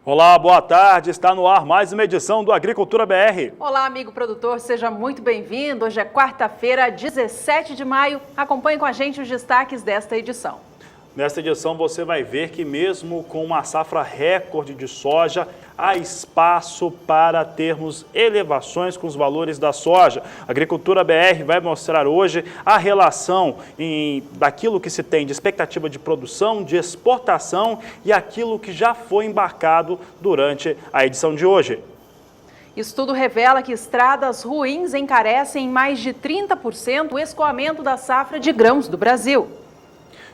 Olá, boa tarde. Está no ar mais uma edição do Agricultura BR. Olá, amigo produtor, seja muito bem-vindo. Hoje é quarta-feira, 17 de maio. Acompanhe com a gente os destaques desta edição. Nesta edição você vai ver que mesmo com uma safra recorde de soja, há espaço para termos elevações com os valores da soja. A Agricultura BR vai mostrar hoje a relação daquilo que se tem de expectativa de produção, de exportação e aquilo que já foi embarcado durante a edição de hoje. Estudo revela que estradas ruins encarecem em mais de 30% o escoamento da safra de grãos do Brasil.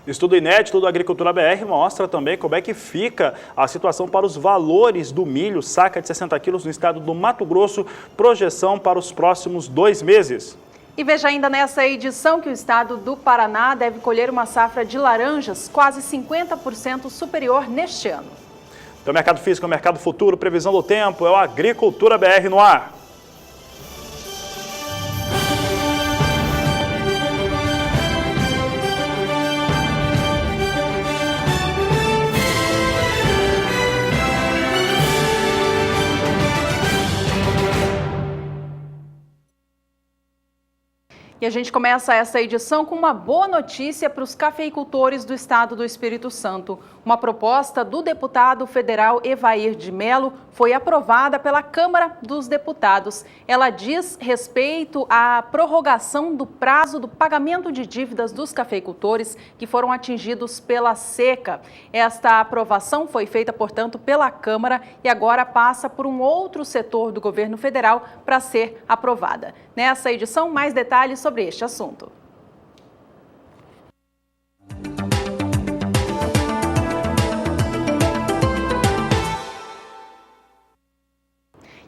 Estudo inédito do Agricultura BR mostra também como é que fica a situação para os valores do milho, saca de 60 quilos no estado do Mato Grosso, projeção para os próximos 2 meses. E veja ainda nessa edição que o estado do Paraná deve colher uma safra de laranjas quase 50% superior neste ano. Então, mercado físico, mercado futuro, previsão do tempo, é o Agricultura BR no ar. E a gente começa essa edição com uma boa notícia para os cafeicultores do estado do Espírito Santo. Uma proposta do deputado federal Evair de Mello foi aprovada pela Câmara dos Deputados. Ela diz respeito à prorrogação do prazo do pagamento de dívidas dos cafeicultores que foram atingidos pela seca. Esta aprovação foi feita, portanto, pela Câmara e agora passa por um outro setor do governo federal para ser aprovada. Nessa edição, mais detalhes sobre este assunto.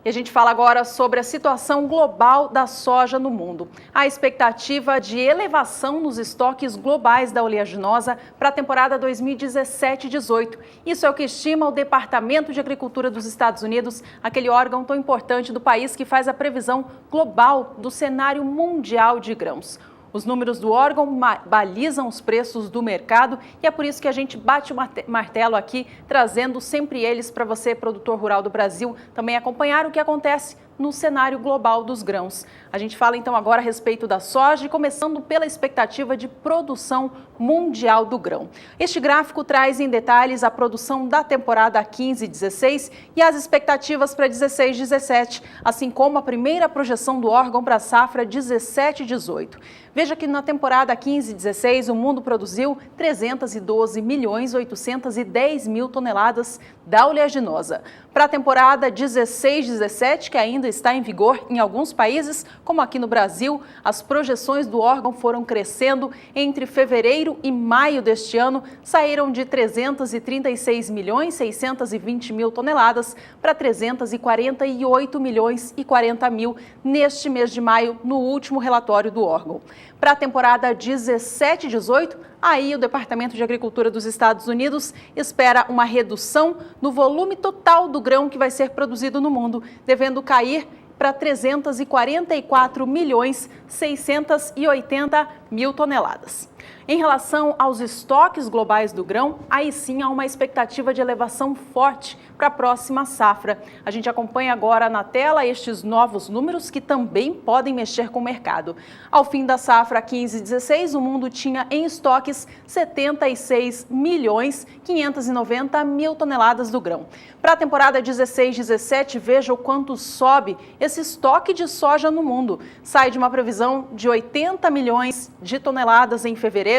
E a gente fala agora sobre a situação global da soja no mundo. A expectativa de elevação nos estoques globais da oleaginosa para a temporada 2017-18. Isso é o que estima o Departamento de Agricultura dos Estados Unidos, aquele órgão tão importante do país que faz a previsão global do cenário mundial de grãos. Os números do órgão balizam os preços do mercado e é por isso que a gente bate o martelo aqui, trazendo sempre eles para você, produtor rural do Brasil, também acompanhar o que acontece no cenário global dos grãos. A gente fala então agora a respeito da soja, começando pela expectativa de produção mundial do grão. Este gráfico traz em detalhes a produção da temporada 15-16 e as expectativas para 16-17, assim como a primeira projeção do órgão para a safra 17-18. Veja que na temporada 15-16 o mundo produziu 312.810.000 toneladas da oleaginosa. Para a temporada 16-17, que ainda está em vigor em alguns países, como aqui no Brasil, as projeções do órgão foram crescendo. Entre fevereiro e maio deste ano, saíram de 336.620.000 toneladas para 348.040.000 neste mês de maio, no último relatório do órgão. Para a temporada 17-18, aí o Departamento de Agricultura dos Estados Unidos espera uma redução no volume total do grão que vai ser produzido no mundo, devendo cair para 344.680.000 toneladas. Em relação aos estoques globais do grão, aí sim há uma expectativa de elevação forte para a próxima safra. A gente acompanha agora na tela estes novos números que também podem mexer com o mercado. Ao fim da safra 15-16, o mundo tinha em estoques 76.590.000 toneladas do grão. Para a temporada 16-17, veja o quanto sobe esse estoque de soja no mundo. Sai de uma previsão de 80 milhões de toneladas em fevereiro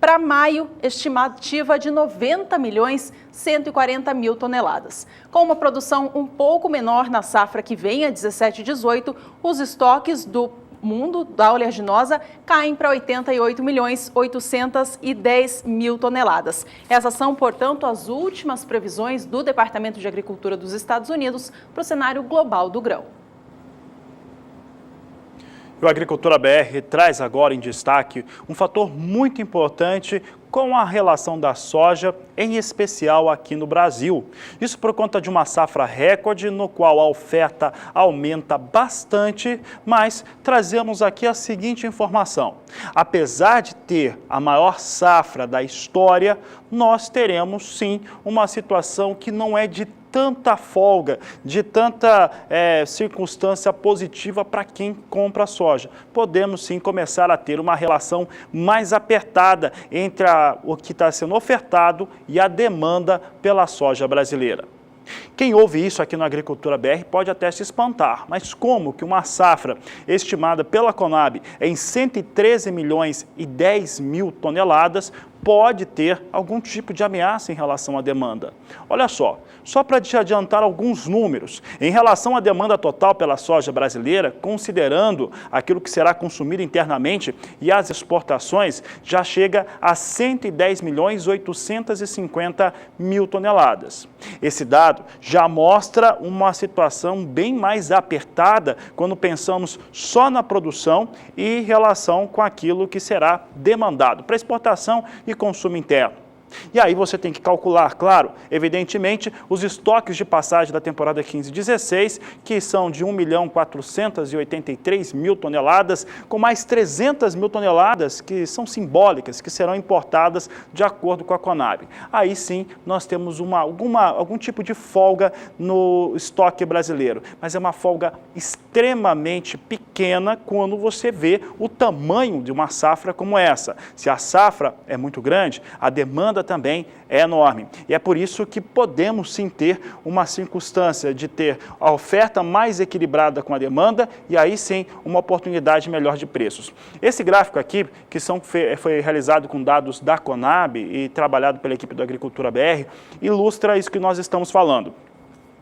para maio, estimativa de 90.140.000 toneladas. Com uma produção um pouco menor na safra que vem, a 17-18, os estoques do mundo da oleaginosa caem para 88.810.000 toneladas. Essas são, portanto, as últimas previsões do Departamento de Agricultura dos Estados Unidos para o cenário global do grão. O Agricultura BR traz agora em destaque um fator muito importante com a relação da soja em especial aqui no Brasil. Isso por conta de uma safra recorde, no qual a oferta aumenta bastante, mas trazemos aqui a seguinte informação. Apesar de ter a maior safra da história, nós teremos sim uma situação que não é de tanta folga, de tanta circunstância positiva para quem compra soja. Podemos sim começar a ter uma relação mais apertada entre o que está sendo ofertado e a demanda pela soja brasileira. Quem ouve isso aqui no Agricultura BR pode até se espantar, mas como que uma safra estimada pela Conab em 113 milhões e 10 mil toneladas pode ter algum tipo de ameaça em relação à demanda? Olha só para te adiantar alguns números, em relação à demanda total pela soja brasileira, considerando aquilo que será consumido internamente e as exportações, já chega a 110 milhões 850 mil toneladas. Esse dado já mostra uma situação bem mais apertada quando pensamos só na produção e em relação com aquilo que será demandado para exportação e consumo interno. E aí você tem que calcular, claro, evidentemente, os estoques de passagem da temporada 15/16, que são de 1.483.000 toneladas, com mais 300 mil toneladas que são simbólicas, que serão importadas de acordo com a Conab. Aí sim, nós temos algum tipo de folga no estoque brasileiro, mas é uma folga extremamente pequena quando você vê o tamanho de uma safra como essa. Se a safra é muito grande, a demanda também é enorme. E é por isso que podemos sim ter uma circunstância de ter a oferta mais equilibrada com a demanda e aí sim uma oportunidade melhor de preços. Esse gráfico aqui, que foi realizado com dados da Conab e trabalhado pela equipe do Agricultura BR, ilustra isso que nós estamos falando.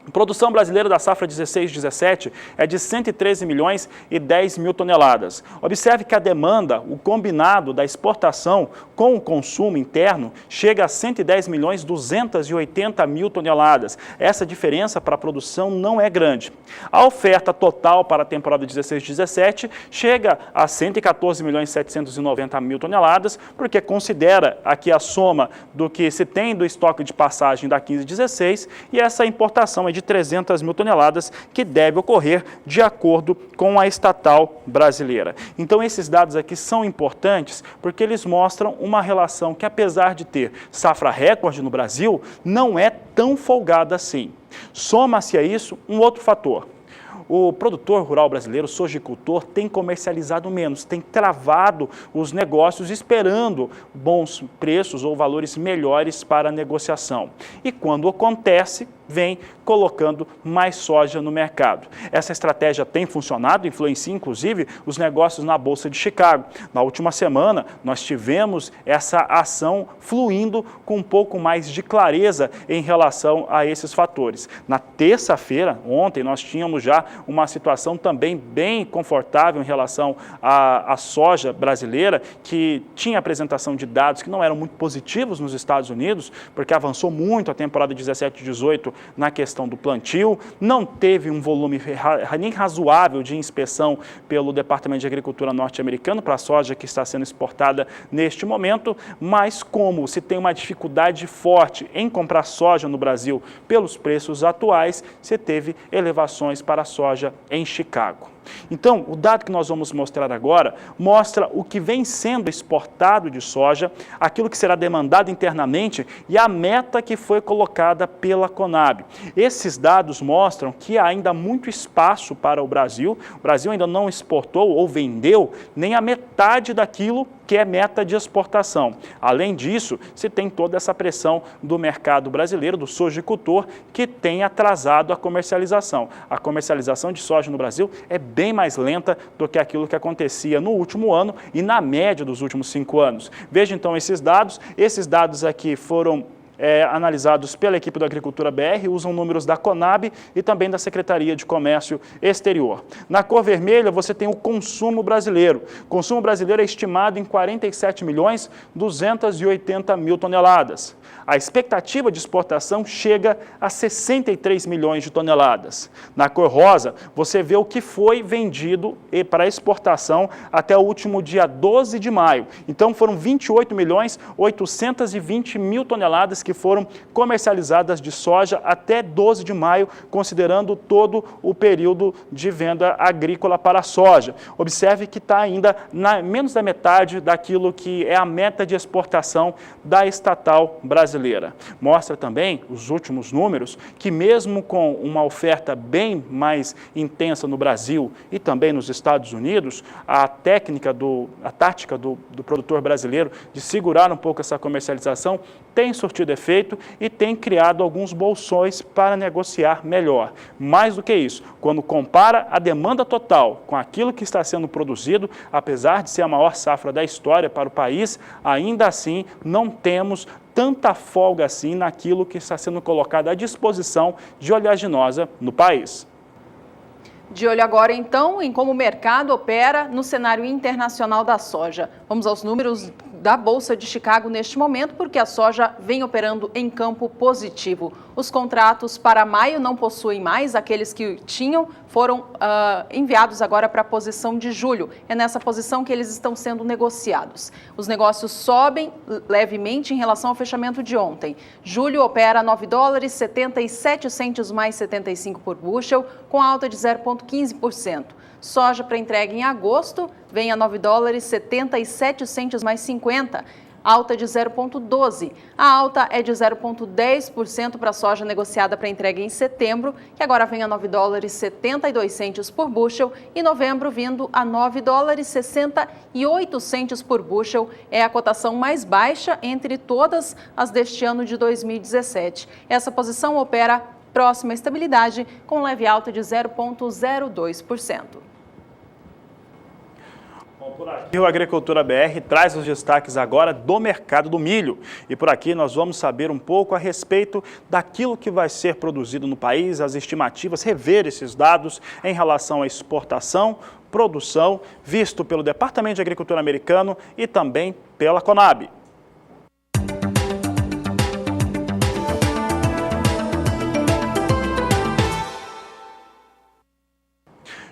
A produção brasileira da safra 16/17 é de 113 milhões e 10 mil toneladas. Observe que a demanda, o combinado da exportação com o consumo interno, chega a 110 milhões 280 mil toneladas. Essa diferença para a produção não é grande. A oferta total para a temporada 16/17 chega a 114 milhões 790 mil toneladas, porque considera aqui a soma do que se tem do estoque de passagem da 15/16 e essa importação de 300 mil toneladas que deve ocorrer de acordo com a estatal brasileira. Então esses dados aqui são importantes porque eles mostram uma relação que, apesar de ter safra recorde no Brasil, não é tão folgada assim. Soma-se a isso um outro fator. O produtor rural brasileiro, o sojicultor, tem comercializado menos, tem travado os negócios esperando bons preços ou valores melhores para a negociação. E quando acontece, vem colocando mais soja no mercado. Essa estratégia tem funcionado, influencia inclusive os negócios na Bolsa de Chicago. Na última semana, nós tivemos essa ação fluindo com um pouco mais de clareza em relação a esses fatores. Na terça-feira, ontem, nós tínhamos já uma situação também bem confortável em relação à soja brasileira, que tinha apresentação de dados que não eram muito positivos nos Estados Unidos, porque avançou muito a temporada 17/18 na questão do plantio, não teve um volume nem razoável de inspeção pelo Departamento de Agricultura norte-americano para a soja que está sendo exportada neste momento, mas como se tem uma dificuldade forte em comprar soja no Brasil pelos preços atuais, se teve elevações para a soja em Chicago. Então, o dado que nós vamos mostrar agora mostra o que vem sendo exportado de soja, aquilo que será demandado internamente e a meta que foi colocada pela Conab. Esses dados mostram que há ainda muito espaço para o Brasil. O Brasil ainda não exportou ou vendeu nem a metade daquilo que é meta de exportação. Além disso, se tem toda essa pressão do mercado brasileiro, do sojicultor, que tem atrasado a comercialização. A comercialização de soja no Brasil é bem mais lenta do que aquilo que acontecia no último ano e na média dos últimos 5 anos. Veja então esses dados aqui foram analisados pela equipe da Agricultura BR, usam números da Conab e também da Secretaria de Comércio Exterior. Na cor vermelha você tem o consumo brasileiro. O consumo brasileiro é estimado em 47 milhões 280 mil toneladas. A expectativa de exportação chega a 63 milhões de toneladas. Na cor rosa, você vê o que foi vendido para exportação até o último dia 12 de maio. Então, foram 28 milhões 820 mil toneladas que que foram comercializadas de soja até 12 de maio, considerando todo o período de venda agrícola para a soja. Observe que está ainda menos da metade daquilo que é a meta de exportação da estatal brasileira. Mostra também, os últimos números, que mesmo com uma oferta bem mais intensa no Brasil e também nos Estados Unidos, a tática do produtor brasileiro de segurar um pouco essa comercialização tem surtido efeito e tem criado alguns bolsões para negociar melhor. Mais do que isso, quando compara a demanda total com aquilo que está sendo produzido, apesar de ser a maior safra da história para o país, ainda assim não temos tanta folga assim naquilo que está sendo colocado à disposição de oleaginosa no país. De olho agora, então, em como o mercado opera no cenário internacional da soja. Vamos aos números da Bolsa de Chicago neste momento, porque a soja vem operando em campo positivo. Os contratos para maio não possuem mais, aqueles que tinham foram enviados agora para a posição de julho. É nessa posição que eles estão sendo negociados. Os negócios sobem levemente em relação ao fechamento de ontem. Julho opera $9,77 mais 75 por bushel, com alta de 0,15%. Soja para entrega em agosto vem a $9,77 mais 50, alta de 0,12. A alta é de 0,10% para a soja negociada para entrega em setembro, que agora vem a $9,72 por bushel, e novembro vindo a $9,68 por bushel. É a cotação mais baixa entre todas as deste ano de 2017. Essa posição opera próxima à estabilidade, com leve alta de 0,02%. Por aqui o Agricultura BR traz os destaques agora do mercado do milho. E por aqui nós vamos saber um pouco a respeito daquilo que vai ser produzido no país, as estimativas, rever esses dados em relação à exportação, produção, visto pelo Departamento de Agricultura americano e também pela Conab.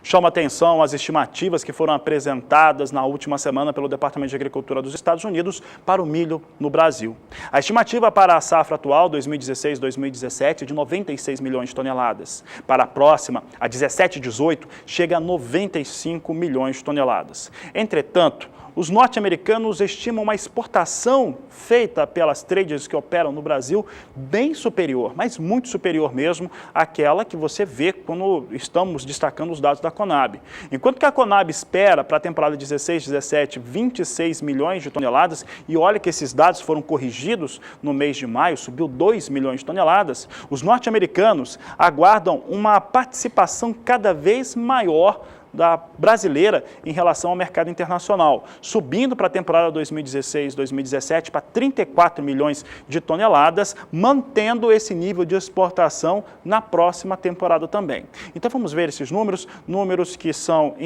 Chama atenção as estimativas que foram apresentadas na última semana pelo Departamento de Agricultura dos Estados Unidos para o milho no Brasil. A estimativa para a safra atual, 2016-2017, é de 96 milhões de toneladas. Para a próxima, a 17-18, chega a 95 milhões de toneladas. Entretanto, os norte-americanos estimam uma exportação feita pelas traders que operam no Brasil bem superior, mas muito superior mesmo àquela que você vê quando estamos destacando os dados da Conab. Enquanto que a Conab espera para a temporada 16-17 26 milhões de toneladas, e olha que esses dados foram corrigidos no mês de maio, subiu 2 milhões de toneladas, os norte-americanos aguardam uma participação cada vez maior da brasileira em relação ao mercado internacional, subindo para a temporada 2016-2017 para 34 milhões de toneladas, mantendo esse nível de exportação na próxima temporada também. Então vamos ver esses números que são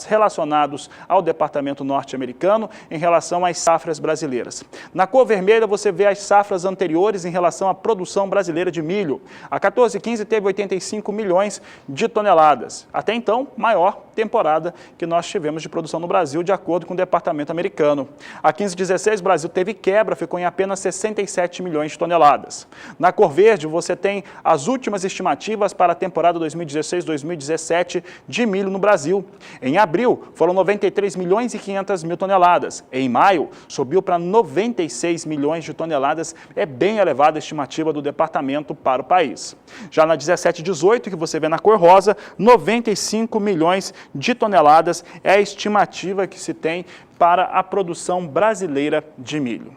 relacionados ao departamento norte-americano em relação às safras brasileiras. Na cor vermelha você vê as safras anteriores em relação à produção brasileira de milho. A 14-15 teve 85 milhões de toneladas. Até então, maior temporada que nós tivemos de produção no Brasil, de acordo com o departamento americano. A 15-16, o Brasil teve quebra, ficou em apenas 67 milhões de toneladas. Na cor verde, você tem as últimas estimativas para a temporada 2016-2017 de milho no Brasil. Em abril, foram 93 milhões e 500 mil toneladas. Em maio, subiu para 96 milhões de toneladas. É bem elevada a estimativa do departamento para o país. Já na 17-18, que você vê na cor rosa, 95 milhões de toneladas é a estimativa que se tem para a produção brasileira de milho.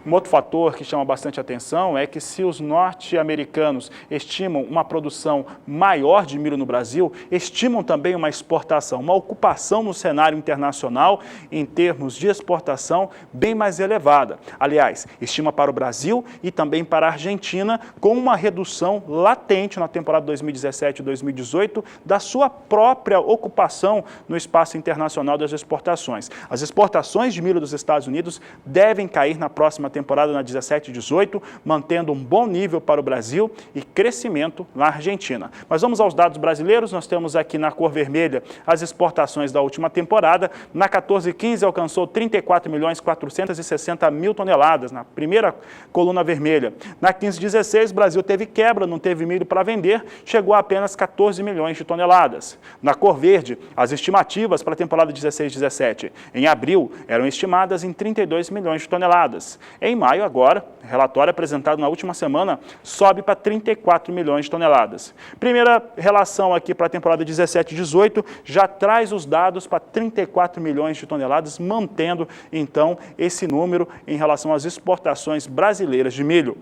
Um outro fator que chama bastante atenção é que se os norte-americanos estimam uma produção maior de milho no Brasil, estimam também uma exportação, uma ocupação no cenário internacional em termos de exportação bem mais elevada. Aliás, estima para o Brasil e também para a Argentina com uma redução latente na temporada 2017 e 2018 da sua própria ocupação no espaço internacional das exportações. As exportações de milho dos Estados Unidos devem cair na próxima próxima temporada na 17/18, mantendo um bom nível para o Brasil e crescimento na Argentina. Mas vamos aos dados brasileiros. Nós temos aqui na cor vermelha as exportações da última temporada. Na 14/15 alcançou 34.460.000 toneladas, na primeira coluna vermelha. Na 15/16 o Brasil teve quebra, não teve milho para vender, chegou a apenas 14 milhões de toneladas. Na cor verde, as estimativas para a temporada 16/17 em abril eram estimadas em 32 milhões de toneladas. Em maio agora, relatório apresentado na última semana, sobe para 34 milhões de toneladas. Primeira relação aqui para a temporada 17/18 já traz os dados para 34 milhões de toneladas, mantendo então esse número em relação às exportações brasileiras de milho.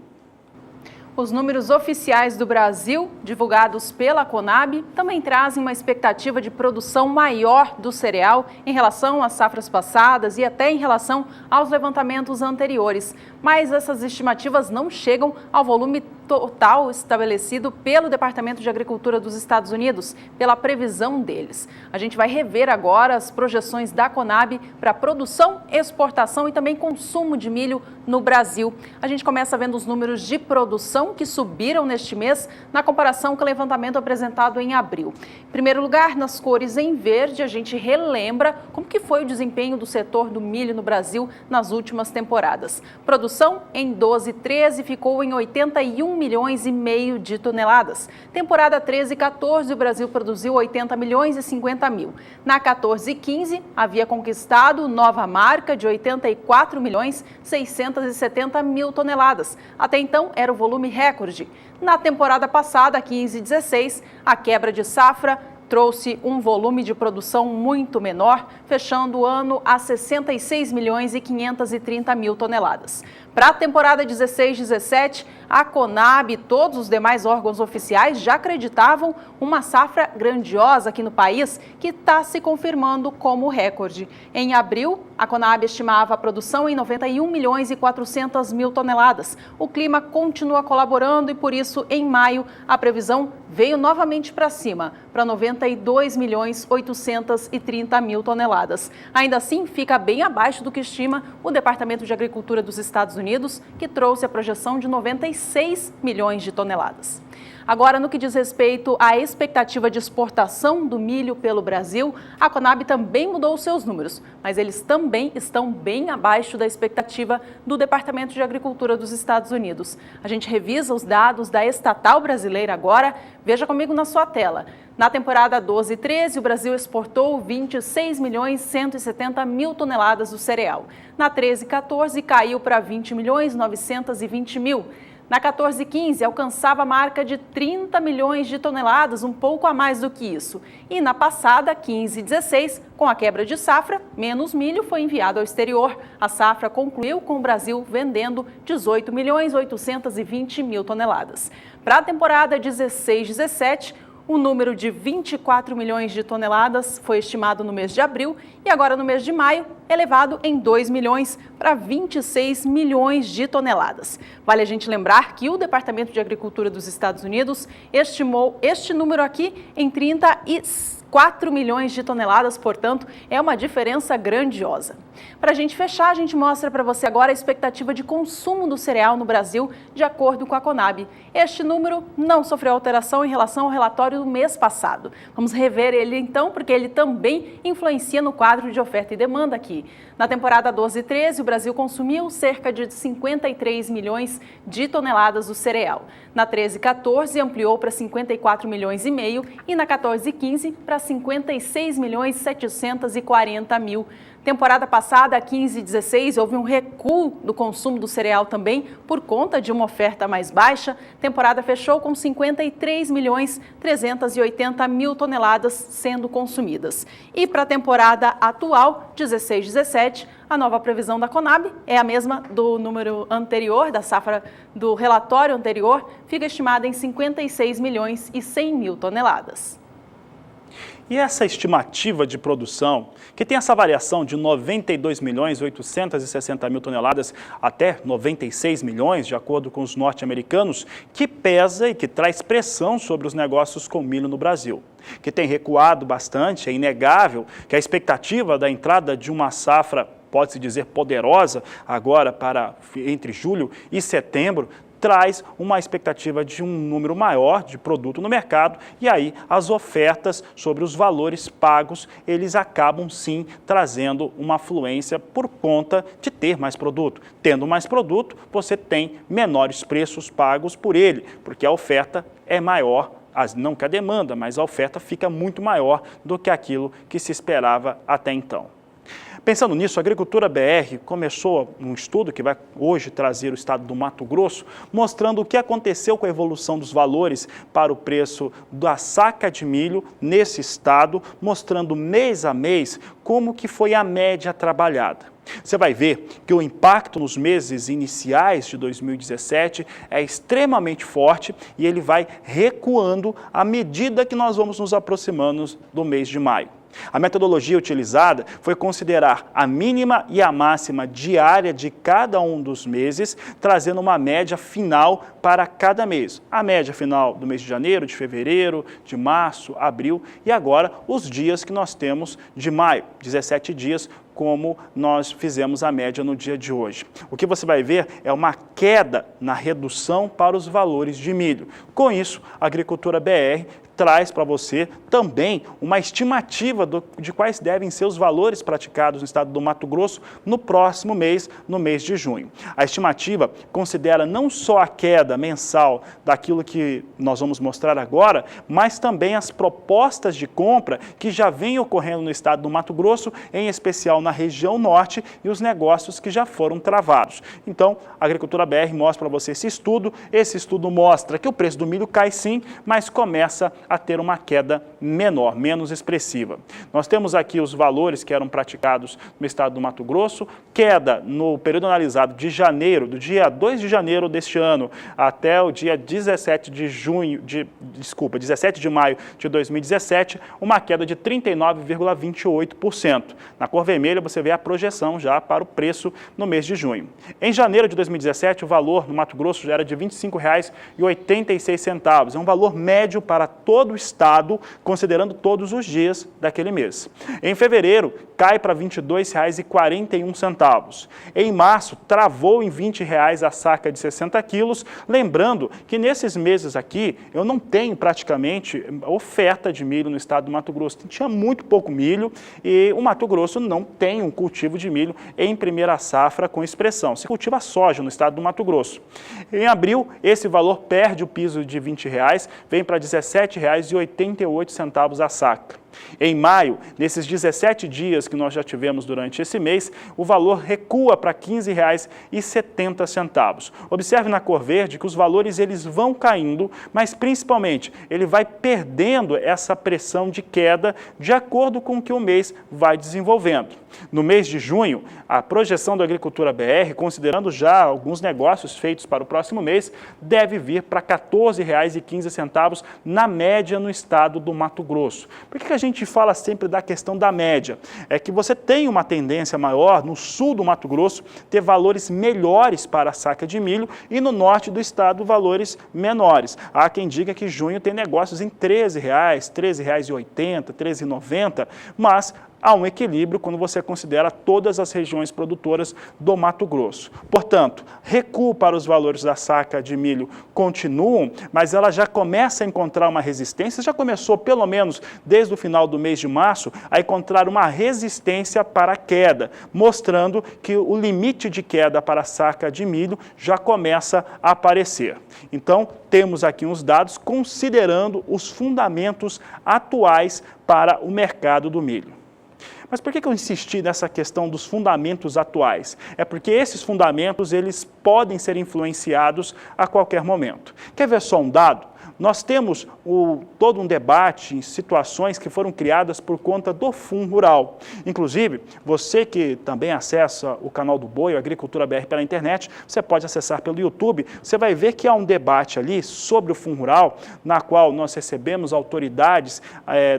Os números oficiais do Brasil, divulgados pela Conab, também trazem uma expectativa de produção maior do cereal em relação às safras passadas e até em relação aos levantamentos anteriores. Mas essas estimativas não chegam ao volume total estabelecido pelo Departamento de Agricultura dos Estados Unidos, pela previsão deles. A gente vai rever agora as projeções da Conab para produção, exportação e também consumo de milho no Brasil. A gente começa vendo os números de produção que subiram neste mês na comparação com o levantamento apresentado em abril. Em primeiro lugar, nas cores em verde, a gente relembra como que foi o desempenho do setor do milho no Brasil nas últimas temporadas. Produção em 12/13 ficou em 81 milhões e meio de toneladas. Temporada 13/14, o Brasil produziu 80 milhões e 50 mil. Na 14/15, havia conquistado nova marca de 84 milhões 670 mil toneladas. Até então, era o volume recorde. Na temporada passada, 15/16, a quebra de safra trouxe um volume de produção muito menor, fechando o ano a 66 milhões e 530 mil toneladas. Para a temporada 16/17, a Conab e todos os demais órgãos oficiais já acreditavam uma safra grandiosa aqui no país, que está se confirmando como recorde. Em abril, a Conab estimava a produção em 91 milhões e 400 mil toneladas. O clima continua colaborando e, por isso, em maio, a previsão veio novamente para cima, para 92 milhões 830 mil toneladas. Ainda assim, fica bem abaixo do que estima o Departamento de Agricultura dos Estados Unidos, que trouxe a projeção de 96 milhões de toneladas. Agora, no que diz respeito à expectativa de exportação do milho pelo Brasil, a Conab também mudou os seus números, mas eles também estão bem abaixo da expectativa do Departamento de Agricultura dos Estados Unidos. A gente revisa os dados da estatal brasileira agora. Veja comigo na sua tela. Na temporada 12/13, o Brasil exportou 26 milhões 170 mil toneladas do cereal. Na 13/14, caiu para 20 milhões 920 mil. Na 14/15, alcançava a marca de 30 milhões de toneladas, um pouco a mais do que isso. E na passada, 15/16, com a quebra de safra, menos milho foi enviado ao exterior. A safra concluiu com o Brasil vendendo 18 milhões 820 mil toneladas. Para a temporada 16/17, o número de 24 milhões de toneladas foi estimado no mês de abril e agora no mês de maio, elevado em 2 milhões para 26 milhões de toneladas. Vale a gente lembrar que o Departamento de Agricultura dos Estados Unidos estimou este número aqui em 34 milhões de toneladas, portanto, é uma diferença grandiosa. Para a gente fechar, a gente mostra para você agora a expectativa de consumo do cereal no Brasil, de acordo com a Conab. Este número não sofreu alteração em relação ao relatório do mês passado. Vamos rever ele então, porque ele também influencia no quadro de oferta e demanda aqui. Na temporada 12/13, o Brasil consumiu cerca de 53 milhões de toneladas do cereal. Na 13/14, ampliou para 54 milhões e meio e na 14/15 para 56 milhões 740 mil. Temporada passada, 15/16, houve um recuo do consumo do cereal também por conta de uma oferta mais baixa. Temporada fechou com 53 milhões 380 mil toneladas sendo consumidas. E para a temporada atual, 16/17, a nova previsão da Conab é a mesma do número anterior, da safra do relatório anterior, fica estimada em 56 milhões e 100 mil toneladas. E essa estimativa de produção, que tem essa variação de 92 milhões 860 mil toneladas até 96 milhões, de acordo com os norte-americanos, que pesa e que traz pressão sobre os negócios com milho no Brasil, que tem recuado bastante. É inegável que a expectativa da entrada de uma safra pode-se dizer, poderosa agora para entre julho e setembro, traz uma expectativa de um número maior de produto no mercado e aí as ofertas sobre os valores pagos, eles acabam sim trazendo uma afluência por conta de ter mais produto. Tendo mais produto, você tem menores preços pagos por ele, porque a oferta é maior, não que a demanda, mas a oferta fica muito maior do que aquilo que se esperava até então. Pensando nisso, a Agricultura BR começou um estudo que vai hoje trazer o estado do Mato Grosso, mostrando o que aconteceu com a evolução dos valores para o preço da saca de milho nesse estado, mostrando mês a mês como que foi a média trabalhada. Você vai ver que o impacto nos meses iniciais de 2017 é extremamente forte e ele vai recuando à medida que nós vamos nos aproximando do mês de maio. A metodologia utilizada foi considerar a mínima e a máxima diária de cada um dos meses, trazendo uma média final para cada mês. A média final do mês de janeiro, de fevereiro, de março, abril e agora os dias que nós temos de maio, 17 dias, como nós fizemos a média no dia de hoje. O que você vai ver é uma queda na redução para os valores de milho. Com isso, a Agricultura BR traz para você também uma estimativa de quais devem ser os valores praticados no estado do Mato Grosso no próximo mês, no mês de junho. A estimativa considera não só a queda mensal daquilo que nós vamos mostrar agora, mas também as propostas de compra que já vêm ocorrendo no estado do Mato Grosso, em especial na região norte, e os negócios que já foram travados. Então, a Agricultura BR mostra para você esse estudo mostra que o preço do milho cai sim, mas começa a ter uma queda menor, menos expressiva. Nós temos aqui os valores que eram praticados no estado do Mato Grosso, queda no período analisado de janeiro, do dia 2 de janeiro deste ano até o dia 17 de maio de 2017, uma queda de 39,28%. Na cor vermelha você vê a projeção já para o preço no mês de junho. Em janeiro de 2017, o valor no Mato Grosso já era de R$ 25,86. É um valor médio para todo o estado, considerando todos os dias daquele mês. Em fevereiro, cai para R$ 22,41. Em março, travou em R$ 20 a saca de 60 quilos. Lembrando que nesses meses aqui, eu não tenho praticamente oferta de milho no estado do Mato Grosso. Tinha muito pouco milho e o Mato Grosso não tem um cultivo de milho em primeira safra com expressão. Se cultiva soja no estado do Mato Grosso. Em abril, esse valor perde o piso de R$ 20, vem para R$ 17,88 a saca. Em maio, nesses 17 dias que nós já tivemos durante esse mês, o valor recua para R$ 15,70. Observe na cor verde que os valores eles vão caindo, mas principalmente ele vai perdendo essa pressão de queda de acordo com o que o mês vai desenvolvendo. No mês de junho, a projeção da Agricultura BR, considerando já alguns negócios feitos para o próximo mês, deve vir para R$ 14,15 na média no estado do Mato Grosso. Por que a gente fala sempre da questão da média? É que você tem uma tendência maior no sul do Mato Grosso ter valores melhores para a saca de milho e no norte do estado valores menores. Há quem diga que junho tem negócios em R$ 13, R$ 13,80, R$ 13,90, mas há um equilíbrio quando você considera todas as regiões produtoras do Mato Grosso. Portanto, recuo para os valores da saca de milho continuam, mas ela já começa a encontrar uma resistência, já começou pelo menos desde o final do mês de março a encontrar uma resistência para a queda, mostrando que o limite de queda para a saca de milho já começa a aparecer. Então, temos aqui uns dados considerando os fundamentos atuais para o mercado do milho. Mas por que eu insisti nessa questão dos fundamentos atuais? É porque esses fundamentos eles podem ser influenciados a qualquer momento. Quer ver só um dado? Nós temos todo um debate em situações que foram criadas por conta do Fundo Rural. Inclusive, você que também acessa o canal do Boi, o Agricultura BR pela internet, você pode acessar pelo YouTube, você vai ver que há um debate ali sobre o Fundo Rural, na qual nós recebemos autoridades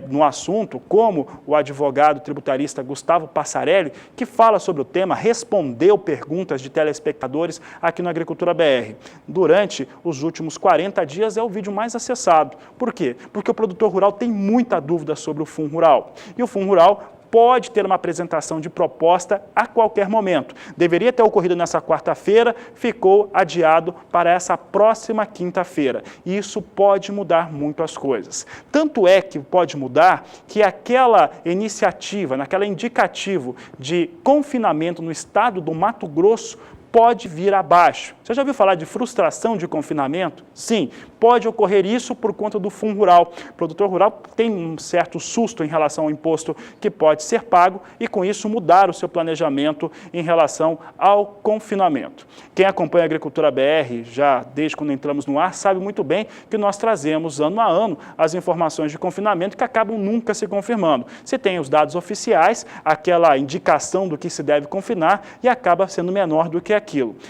no assunto, como o advogado tributarista Gustavo Passarelli, que fala sobre o tema, respondeu perguntas de telespectadores aqui no Agricultura BR. Durante os últimos 40 dias é o vídeo mais acessado. Por quê? Porque o produtor rural tem muita dúvida sobre o Fundo Rural. E o Fundo Rural pode ter uma apresentação de proposta a qualquer momento. Deveria ter ocorrido nessa quarta-feira, ficou adiado para essa próxima quinta-feira. E isso pode mudar muito as coisas. Tanto é que pode mudar que aquela iniciativa, naquela indicativo de confinamento no estado do Mato Grosso, pode vir abaixo. Você já ouviu falar de frustração de confinamento? Sim, pode ocorrer isso por conta do Fundo Rural. O produtor rural tem um certo susto em relação ao imposto que pode ser pago e, com isso, mudar o seu planejamento em relação ao confinamento. Quem acompanha a Agricultura BR, já desde quando entramos no ar, sabe muito bem que nós trazemos ano a ano as informações de confinamento que acabam nunca se confirmando. Você tem os dados oficiais, aquela indicação do que se deve confinar e acaba sendo menor do que aquilo.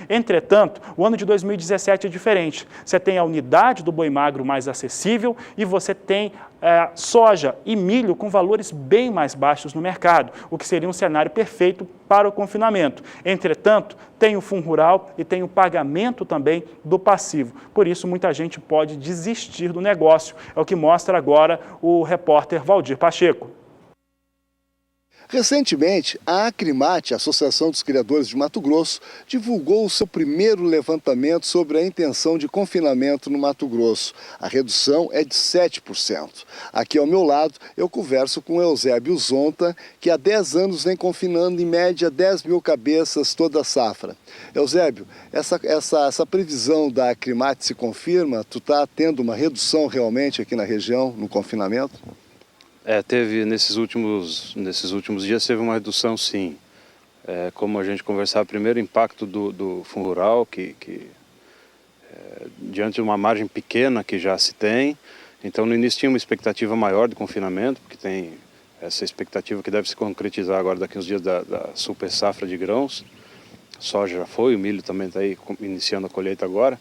Entretanto, o ano de 2017 é diferente. Você tem a unidade do boi magro mais acessível e você tem soja e milho com valores bem mais baixos no mercado, o que seria um cenário perfeito para o confinamento. Entretanto, tem o Fundo Rural e tem o pagamento também do passivo. Por isso, muita gente pode desistir do negócio. É o que mostra agora o repórter Valdir Pacheco. Recentemente, a Acrimate, a Associação dos Criadores de Mato Grosso, divulgou o seu primeiro levantamento sobre a intenção de confinamento no Mato Grosso. A redução é de 7%. Aqui ao meu lado, eu converso com Eusébio Zonta, que há 10 anos vem confinando em média 10 mil cabeças toda a safra. Eusébio, essa previsão da Acrimate se confirma? Tu está tendo uma redução realmente aqui na região, no confinamento? Teve nesses últimos dias teve uma redução, sim. Como a gente conversava, primeiro impacto do Fundo Rural, que diante de uma margem pequena que já se tem, então no início tinha uma expectativa maior de confinamento, porque tem essa expectativa que deve se concretizar agora daqui uns dias da super safra de grãos. A soja já foi, o milho também está aí iniciando a colheita agora.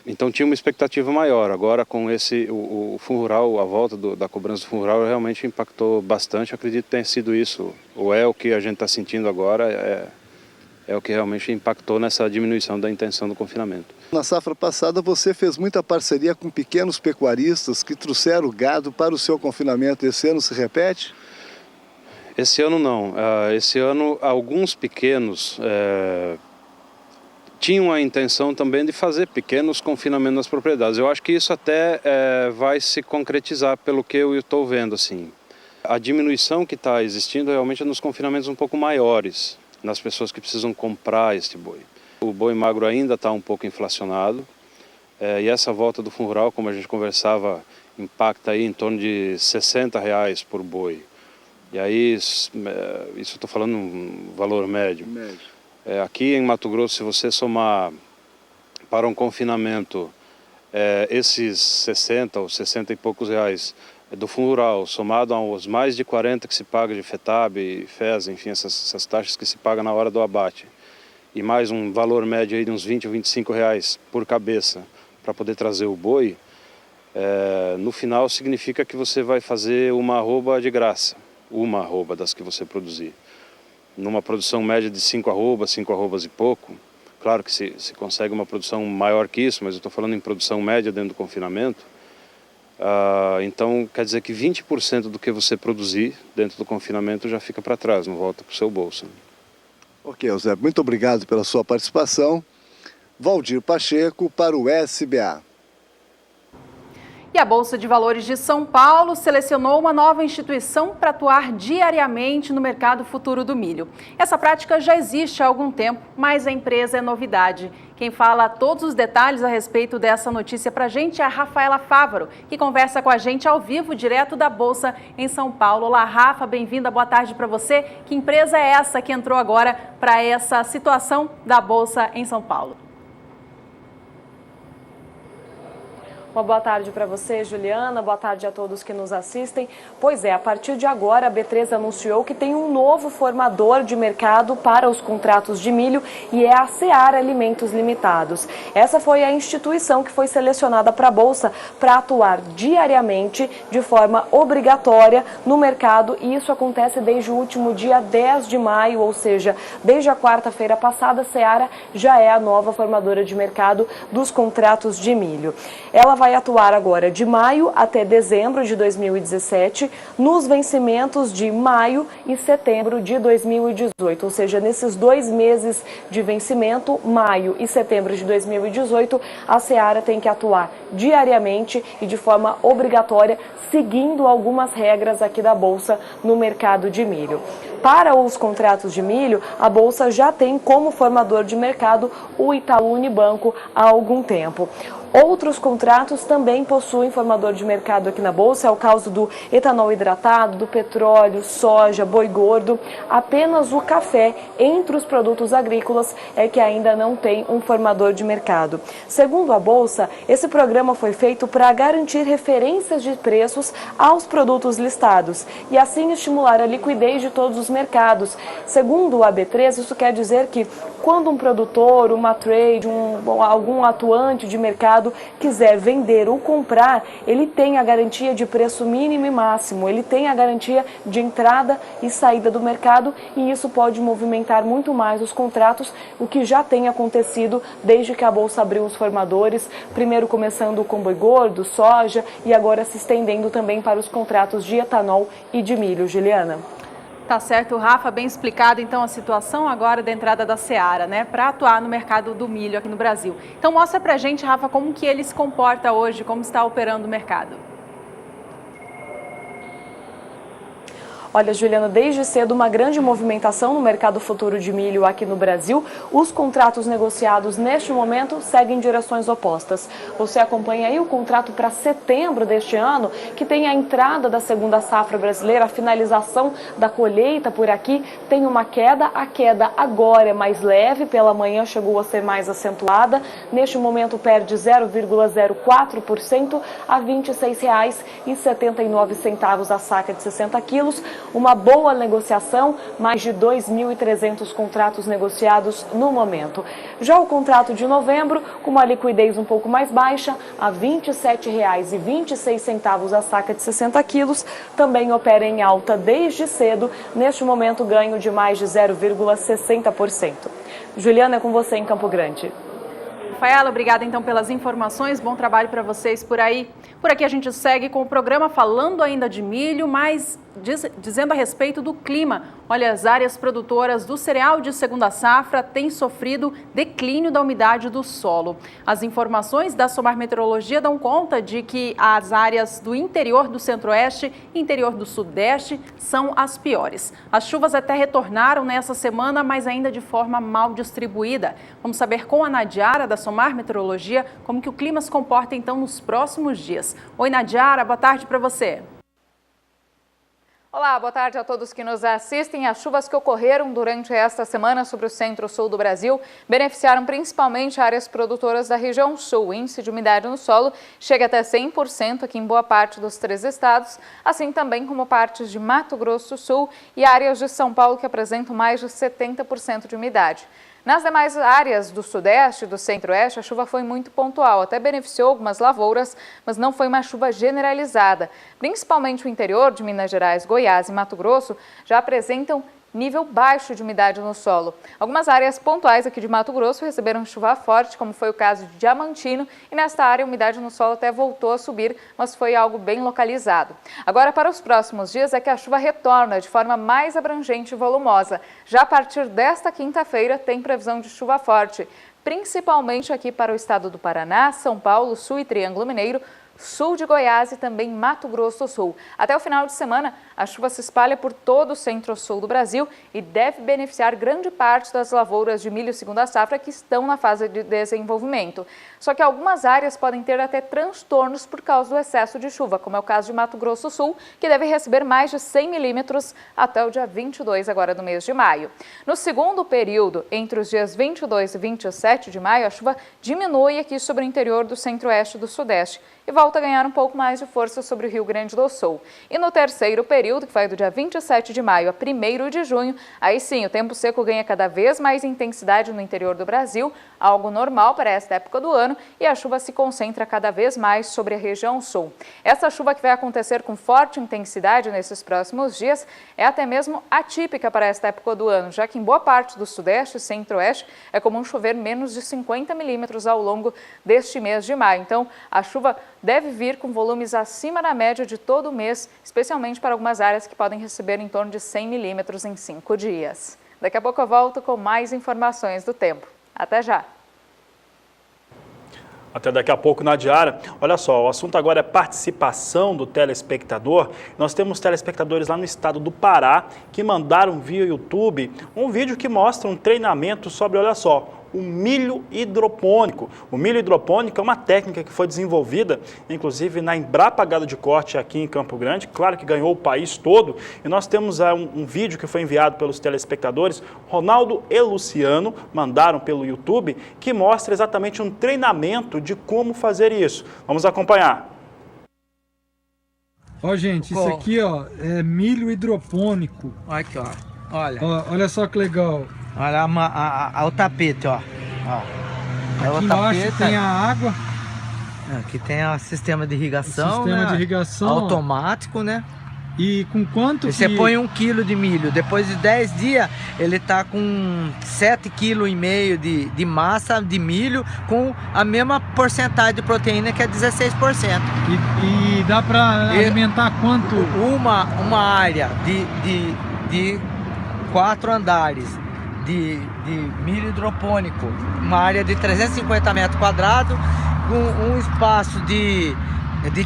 Então tinha uma expectativa maior. Agora com o Fundo Rural, a volta da cobrança do Fundo Rural realmente impactou bastante. Eu acredito que tenha sido isso, ou é o que a gente está sentindo agora, é o que realmente impactou nessa diminuição da intenção do confinamento. Na safra passada você fez muita parceria com pequenos pecuaristas que trouxeram o gado para o seu confinamento. Esse ano se repete? Esse ano não. Esse ano alguns pequenos tinham a intenção também de fazer pequenos confinamentos nas propriedades. Eu acho que isso até vai se concretizar pelo que eu estou vendo, assim. A diminuição que está existindo realmente é nos confinamentos um pouco maiores, nas pessoas que precisam comprar este boi. O boi magro ainda está um pouco inflacionado, e essa volta do Fundo Rural, como a gente conversava, impacta aí em torno de R$60 por boi. E aí, isso estou falando um valor médio. Aqui em Mato Grosso, se você somar para um confinamento esses 60 ou 60 e poucos reais do Fundo Rural, somado aos mais de 40 que se paga de FETAB, FES, enfim, essas taxas que se pagam na hora do abate, e mais um valor médio aí de uns 20 ou 25 reais por cabeça para poder trazer o boi, no final significa que você vai fazer uma arroba de graça, uma arroba das que você produzir. Numa produção média de 5 arrobas e pouco, claro que se consegue uma produção maior que isso, mas eu estou falando em produção média dentro do confinamento, então quer dizer que 20% do que você produzir dentro do confinamento já fica para trás, não volta para o seu bolso. Ok, José, muito obrigado pela sua participação. Valdir Pacheco para o SBA. E a Bolsa de Valores de São Paulo selecionou uma nova instituição para atuar diariamente no mercado futuro do milho. Essa prática já existe há algum tempo, mas a empresa é novidade. Quem fala todos os detalhes a respeito dessa notícia para a gente é a Rafaela Fávaro, que conversa com a gente ao vivo, direto da Bolsa em São Paulo. Olá, Rafa, bem-vinda, boa tarde para você. Que empresa é essa que entrou agora para essa situação da Bolsa em São Paulo? Uma boa tarde para você, Juliana. Boa tarde a todos que nos assistem. Pois é, a partir de agora, a B3 anunciou que tem um novo formador de mercado para os contratos de milho e é a Seara Alimentos Limitados. Essa foi a instituição que foi selecionada para a Bolsa para atuar diariamente, de forma obrigatória, no mercado, e isso acontece desde o último dia 10 de maio, ou seja, desde a quarta-feira passada, a Seara já é a nova formadora de mercado dos contratos de milho. Ela vai atuar agora de maio até dezembro de 2017, nos vencimentos de maio e setembro de 2018, ou seja, nesses 2 meses de vencimento, maio e setembro de 2018, a Seara tem que atuar diariamente e de forma obrigatória, seguindo algumas regras aqui da Bolsa no mercado de milho. Para os contratos de milho, a Bolsa já tem como formador de mercado o Itaú Unibanco há algum tempo. Outros contratos também possuem formador de mercado aqui na Bolsa, é o caso do etanol hidratado, do petróleo, soja, boi gordo. Apenas o café, entre os produtos agrícolas, é que ainda não tem um formador de mercado. Segundo a Bolsa, esse programa foi feito para garantir referências de preços aos produtos listados e assim estimular a liquidez de todos os mercados. Segundo a B3, isso quer dizer que quando um produtor, uma trade, algum atuante de mercado quiser vender ou comprar, ele tem a garantia de preço mínimo e máximo, ele tem a garantia de entrada e saída do mercado e isso pode movimentar muito mais os contratos, o que já tem acontecido desde que a Bolsa abriu os formadores, primeiro começando com boi gordo, soja e agora se estendendo também para os contratos de etanol e de milho. Juliana. Tá certo, Rafa, bem explicado então a situação agora da entrada da Seara, né, para atuar no mercado do milho aqui no Brasil. Então mostra pra gente, Rafa, como que ele se comporta hoje, como está operando o mercado. Olha, Juliana, desde cedo uma grande movimentação no mercado futuro de milho aqui no Brasil. Os contratos negociados neste momento seguem direções opostas. Você acompanha aí o contrato para setembro deste ano, que tem a entrada da segunda safra brasileira, a finalização da colheita por aqui, tem uma queda. A queda agora é mais leve, pela manhã chegou a ser mais acentuada. Neste momento perde 0,04% a R$ 26,79 a saca de 60 quilos. Uma boa negociação, mais de 2.300 contratos negociados no momento. Já o contrato de novembro, com uma liquidez um pouco mais baixa, a R$ 27,26 a saca de 60 quilos, também opera em alta desde cedo, neste momento ganho de mais de 0,60%. Juliana, é com você em Campo Grande. Rafaela, obrigada então pelas informações, bom trabalho para vocês por aí. Por aqui a gente segue com o programa falando ainda de milho, mas dizendo a respeito do clima. Olha, as áreas produtoras do cereal de segunda safra têm sofrido declínio da umidade do solo. As informações da Somar Meteorologia dão conta de que as áreas do interior do centro-oeste e interior do sudeste são as piores. As chuvas até retornaram nessa semana, mas ainda de forma mal distribuída. Vamos saber com a Nadiara da Somar Meteorologia como que o clima se comporta então nos próximos dias. Oi, Nadiara, boa tarde para você. Olá, boa tarde a todos que nos assistem. As chuvas que ocorreram durante esta semana sobre o centro-sul do Brasil beneficiaram principalmente áreas produtoras da região sul. O índice de umidade no solo chega até 100% aqui em boa parte dos 3 estados, assim também como partes de Mato Grosso do Sul e áreas de São Paulo que apresentam mais de 70% de umidade. Nas demais áreas do sudeste e do centro-oeste, a chuva foi muito pontual, até beneficiou algumas lavouras, mas não foi uma chuva generalizada. Principalmente o interior de Minas Gerais, Goiás e Mato Grosso já apresentam nível baixo de umidade no solo. Algumas áreas pontuais aqui de Mato Grosso receberam chuva forte, como foi o caso de Diamantino, e nesta área a umidade no solo até voltou a subir, mas foi algo bem localizado. Agora, para os próximos dias, é que a chuva retorna de forma mais abrangente e volumosa. Já a partir desta quinta-feira, tem previsão de chuva forte, principalmente aqui para o estado do Paraná, São Paulo, Sul e Triângulo Mineiro, sul de Goiás e também Mato Grosso do Sul. Até o final de semana, a chuva se espalha por todo o centro-sul do Brasil e deve beneficiar grande parte das lavouras de milho segunda safra que estão na fase de desenvolvimento. Só que algumas áreas podem ter até transtornos por causa do excesso de chuva, como é o caso de Mato Grosso do Sul, que deve receber mais de 100 milímetros até o dia 22 agora do mês de maio. No segundo período, entre os dias 22 e 27 de maio, a chuva diminui aqui sobre o interior do centro-oeste e do sudeste e volta a ganhar um pouco mais de força sobre o Rio Grande do Sul. E no terceiro período, que vai do dia 27 de maio a 1º de junho, aí sim, o tempo seco ganha cada vez mais intensidade no interior do Brasil, algo normal para esta época do ano, e a chuva se concentra cada vez mais sobre a região sul. Essa chuva que vai acontecer com forte intensidade nesses próximos dias é até mesmo atípica para esta época do ano, já que em boa parte do sudeste e centro-oeste é comum chover menos de 50 milímetros ao longo deste mês de maio. Então, a chuva deve vir com volumes acima da média de todo o mês, especialmente para algumas áreas que podem receber em torno de 100 milímetros em 5 dias. Daqui a pouco eu volto com mais informações do tempo. Até já! Até daqui a pouco na Diária. Olha só, o assunto agora é participação do telespectador. Nós temos telespectadores lá no estado do Pará que mandaram via YouTube um vídeo que mostra um treinamento sobre, olha só, o milho hidropônico. O milho hidropônico é uma técnica que foi desenvolvida, inclusive, na Embrapa Gado de Corte aqui em Campo Grande, claro que ganhou o país todo, e nós temos um vídeo que foi enviado pelos telespectadores, Ronaldo e Luciano, mandaram pelo YouTube, que mostra exatamente um treinamento de como fazer isso. Vamos acompanhar. Ó, gente, isso aqui, ó, é milho hidropônico. Aqui, ó. Olha. Ó, olha só que legal. Olha o tapete, ó. Aqui embaixo tem a água. Aqui tem o sistema de irrigação, sistema de irrigação automático, né? E com quanto Você põe 1 quilo de milho, depois de 10 dias ele tá com 7,5 kg de massa de milho com a mesma porcentagem de proteína, que é 16%. E dá para alimentar quanto? Uma área de 4 andares de milho hidropônico, uma área de 350 metros quadrados, com um espaço de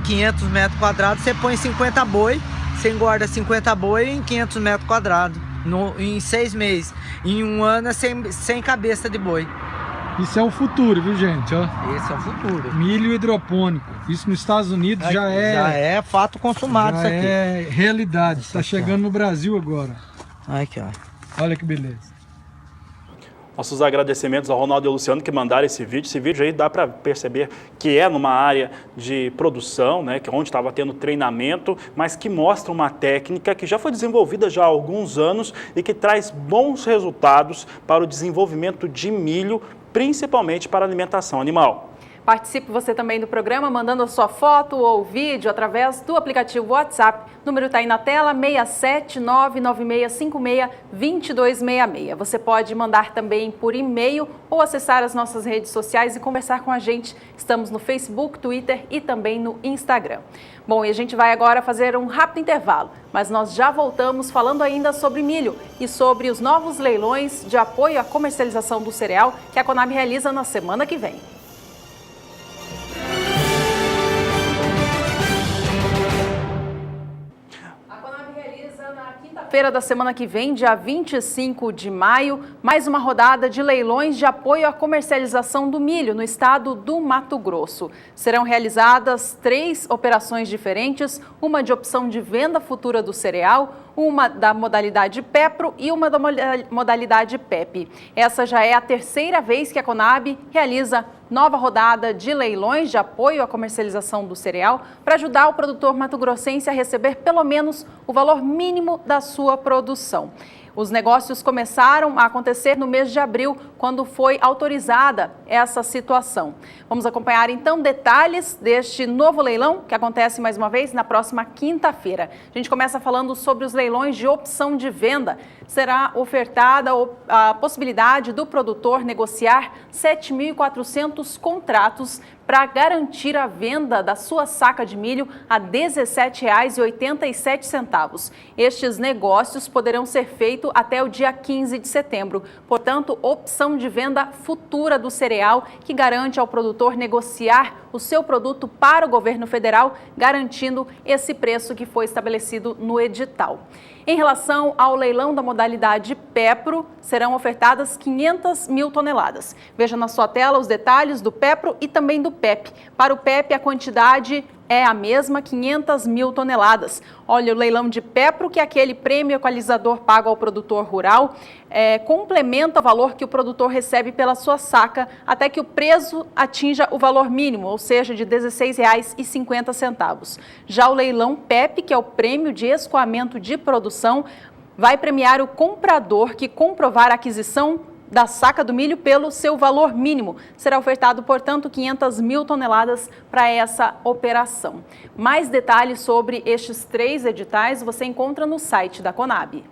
500 metros quadrados, você põe 50 boi, você engorda 50 boi em 500 metros quadrados, em 6 meses. Em 1 ano é 100 cabeça de boi. Isso é o futuro, viu, gente? Ó. Esse é o futuro. Milho hidropônico. Isso nos Estados Unidos já é fato consumado, isso aqui. É realidade. Está chegando no Brasil agora. Aqui, ó. Olha que beleza. Nossos agradecimentos ao Ronaldo e ao Luciano que mandaram esse vídeo. Esse vídeo aí dá para perceber que é numa área de produção, né, que é onde estava tendo treinamento, mas que mostra uma técnica que já foi desenvolvida já há alguns anos e que traz bons resultados para o desenvolvimento de milho, principalmente para a alimentação animal. Participe você também do programa, mandando a sua foto ou vídeo através do aplicativo WhatsApp. O número está aí na tela, 67996562266. Você pode mandar também por e-mail ou acessar as nossas redes sociais e conversar com a gente. Estamos no Facebook, Twitter e também no Instagram. Bom, e a gente vai agora fazer um rápido intervalo, mas nós já voltamos falando ainda sobre milho e sobre os novos leilões de apoio à comercialização do cereal que a Conab realiza na semana que vem. Feira da semana que vem, dia 25 de maio, mais uma rodada de leilões de apoio à comercialização do milho no estado do Mato Grosso. Serão realizadas 3 operações diferentes, uma de opção de venda futura do cereal, uma da modalidade PEPRO e uma da modalidade PEP. Essa já é a 3ª vez que a Conab realiza nova rodada de leilões de apoio à comercialização do cereal para ajudar o produtor mato-grossense a receber pelo menos o valor mínimo da sua produção. Os negócios começaram a acontecer no mês de abril, quando foi autorizada essa situação. Vamos acompanhar então detalhes deste novo leilão, que acontece mais uma vez na próxima quinta-feira. A gente começa falando sobre os leilões de opção de venda. Será ofertada a possibilidade do produtor negociar 7.400 contratos para garantir a venda da sua saca de milho a R$ 17,87. Estes negócios poderão ser feitos até o dia 15 de setembro. Portanto, opção de venda futura do cereal que garante ao produtor negociar o seu produto para o governo federal, garantindo esse preço que foi estabelecido no edital. Em relação ao leilão da modalidade PEPRO, serão ofertadas 500 mil toneladas. Veja na sua tela os detalhes do PEPRO e também do PEP. Para o PEP, a quantidade é a mesma, 500 mil toneladas. Olha, o leilão de Pepro, que é aquele prêmio equalizador pago ao produtor rural, complementa o valor que o produtor recebe pela sua saca até que o preço atinja o valor mínimo, ou seja, de R$ 16,50. Já o leilão PEP, que é o prêmio de escoamento de produção, vai premiar o comprador que comprovar a aquisição da saca do milho pelo seu valor mínimo. Será ofertado, portanto, 500 mil toneladas para essa operação. Mais detalhes sobre estes 3 editais você encontra no site da Conab.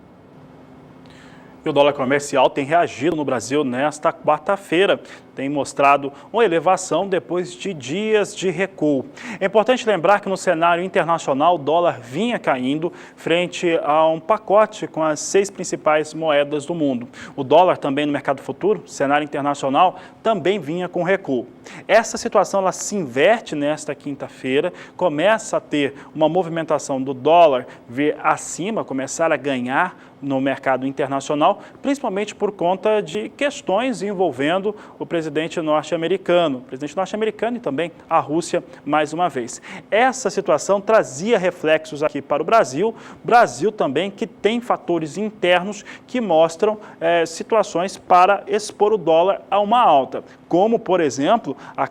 E o dólar comercial tem reagido no Brasil nesta quarta-feira. Tem mostrado uma elevação depois de dias de recuo. É importante lembrar que no cenário internacional o dólar vinha caindo frente a um pacote com as 6 principais moedas do mundo. O dólar também no mercado futuro, cenário internacional, também vinha com recuo. Essa situação ela se inverte nesta quinta-feira, começa a ter uma movimentação do dólar vir acima, começar a ganhar no mercado internacional, principalmente por conta de questões envolvendo o presidente norte-americano e também a Rússia mais uma vez. Essa situação trazia reflexos aqui para o Brasil também que tem fatores internos que mostram situações para expor o dólar a uma alta, como por exemplo a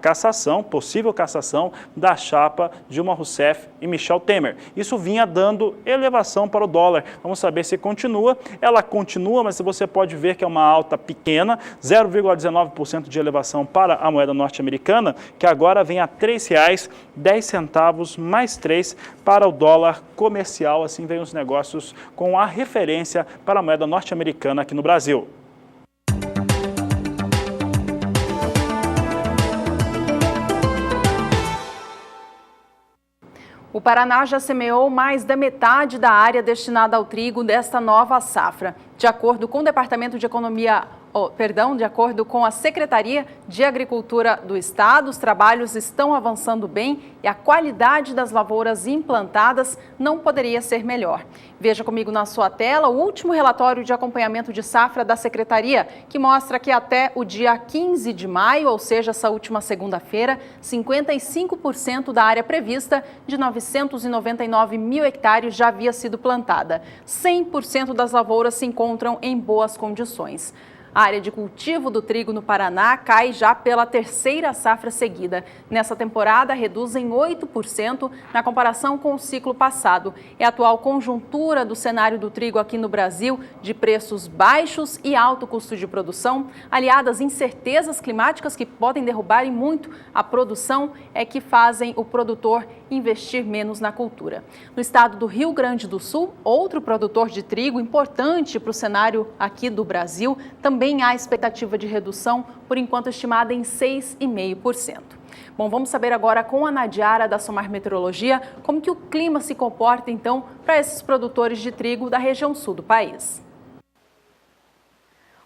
possível cassação da chapa Dilma Rousseff e Michel Temer. Isso vinha dando elevação para o dólar. Vamos saber se continua. Ela continua, mas você pode ver que é uma alta pequena, 0,19% de elevação para a moeda norte-americana, que agora vem a R$ 3,10 mais 3 para o dólar comercial. Assim vem os negócios com a referência para a moeda norte-americana aqui no Brasil. O Paraná já semeou mais da metade da área destinada ao trigo desta nova safra. De acordo com o Departamento de de acordo com a Secretaria de Agricultura do Estado, os trabalhos estão avançando bem e a qualidade das lavouras implantadas não poderia ser melhor. Veja comigo na sua tela o último relatório de acompanhamento de safra da Secretaria, que mostra que até o dia 15 de maio, ou seja, essa última segunda-feira, 55% da área prevista de 999 mil hectares já havia sido plantada. 100% das lavouras se encontram em boas condições. A área de cultivo do trigo no Paraná cai já pela 3ª safra seguida. Nessa temporada, reduz em 8% na comparação com o ciclo passado. É a atual conjuntura do cenário do trigo aqui no Brasil, de preços baixos e alto custo de produção, aliadas a incertezas climáticas que podem derrubar em muito a produção, é que fazem o produtor investir menos na cultura. No estado do Rio Grande do Sul, outro produtor de trigo importante para o cenário aqui do Brasil, também há expectativa de redução, por enquanto estimada em 6,5%. Bom, vamos saber agora com a Nadiara da Somar Meteorologia como que o clima se comporta então para esses produtores de trigo da região sul do país.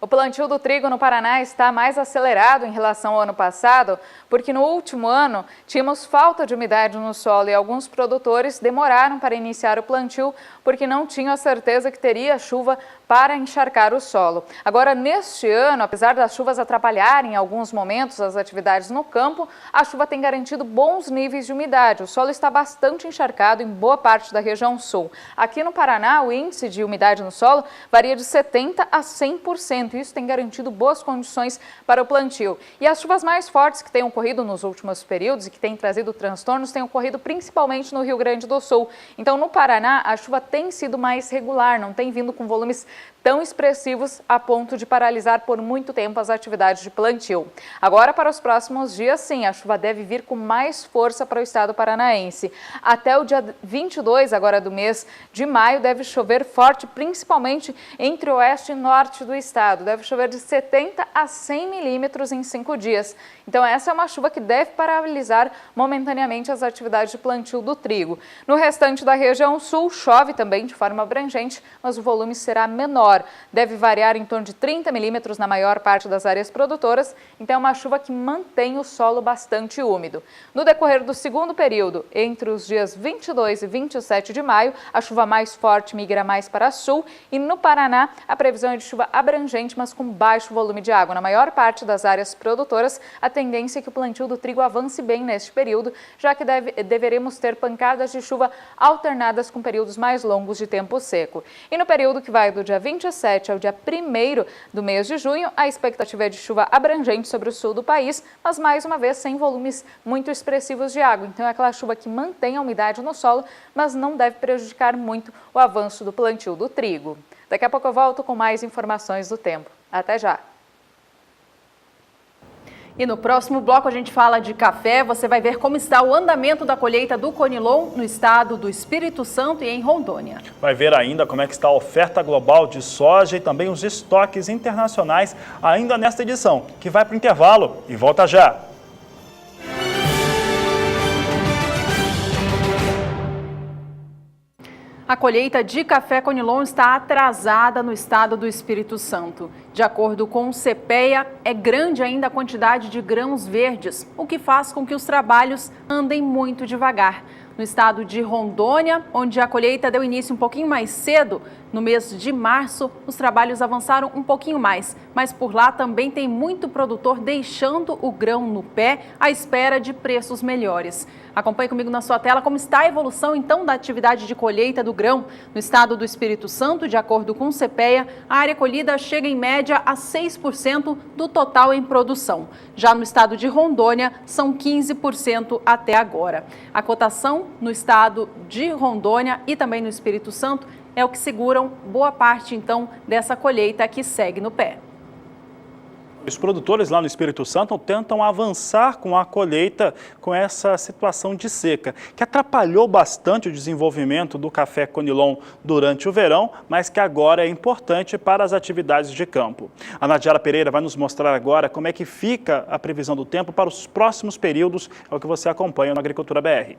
O plantio do trigo no Paraná está mais acelerado em relação ao ano passado, porque no último ano tínhamos falta de umidade no solo e alguns produtores demoraram para iniciar o plantio porque não tinham a certeza que teria chuva para encharcar o solo. Agora, neste ano, apesar das chuvas atrapalharem em alguns momentos as atividades no campo, a chuva tem garantido bons níveis de umidade. O solo está bastante encharcado em boa parte da região sul. Aqui no Paraná, o índice de umidade no solo varia de 70% a 100%. Isso tem garantido boas condições para o plantio. E as chuvas mais fortes que têm ocorrido nos últimos períodos e que têm trazido transtornos têm ocorrido principalmente no Rio Grande do Sul. Então, no Paraná, a chuva tem sido mais regular, não tem vindo com volumes tão expressivos a ponto de paralisar por muito tempo as atividades de plantio. Agora, para os próximos dias, sim, a chuva deve vir com mais força para o estado paranaense. Até o dia 22 agora do mês de maio deve chover forte, principalmente entre o oeste e norte do estado. Deve chover de 70 a 100 milímetros em 5 dias. Então, essa é uma chuva que deve paralisar momentaneamente as atividades de plantio do trigo. No restante da região sul, chove também de forma abrangente, mas o volume será menor. Deve variar em torno de 30 milímetros na maior parte das áreas produtoras, então é uma chuva que mantém o solo bastante úmido. No decorrer do segundo período, entre os dias 22 e 27 de maio, a chuva mais forte migra mais para sul e no Paraná a previsão é de chuva abrangente persistente, mas com baixo volume de água. Na maior parte das áreas produtoras, a tendência é que o plantio do trigo avance bem neste período, já que deveremos ter pancadas de chuva alternadas com períodos mais longos de tempo seco. E no período que vai do dia 27 ao dia 1º do mês de junho, a expectativa é de chuva abrangente sobre o sul do país, mas mais uma vez sem volumes muito expressivos de água. Então é aquela chuva que mantém a umidade no solo, mas não deve prejudicar muito o avanço do plantio do trigo. Daqui a pouco eu volto com mais informações do tempo. Até já! E no próximo bloco a gente fala de café. Você vai ver como está o andamento da colheita do Conilon no estado do Espírito Santo e em Rondônia. Vai ver ainda como é que está a oferta global de soja e também os estoques internacionais ainda nesta edição, que vai para o intervalo e volta já. A colheita de café Conilon está atrasada no estado do Espírito Santo. De acordo com o CPEA, é grande ainda a quantidade de grãos verdes, o que faz com que os trabalhos andem muito devagar. No estado de Rondônia, onde a colheita deu início um pouquinho mais cedo, no mês de março, os trabalhos avançaram um pouquinho mais, mas por lá também tem muito produtor deixando o grão no pé à espera de preços melhores. Acompanhe comigo na sua tela como está a evolução então da atividade de colheita do grão. No estado do Espírito Santo, de acordo com o CPEA, a área colhida chega em média a 6% do total em produção. Já no estado de Rondônia, são 15% até agora. A cotação no estado de Rondônia e também no Espírito Santo é o que seguram boa parte então dessa colheita que segue no pé. Os produtores lá no Espírito Santo tentam avançar com a colheita com essa situação de seca, que atrapalhou bastante o desenvolvimento do café Conilon durante o verão, mas que agora é importante para as atividades de campo. A Nadiara Pereira vai nos mostrar agora como é que fica a previsão do tempo para os próximos períodos, é o que você acompanha na Agricultura BR.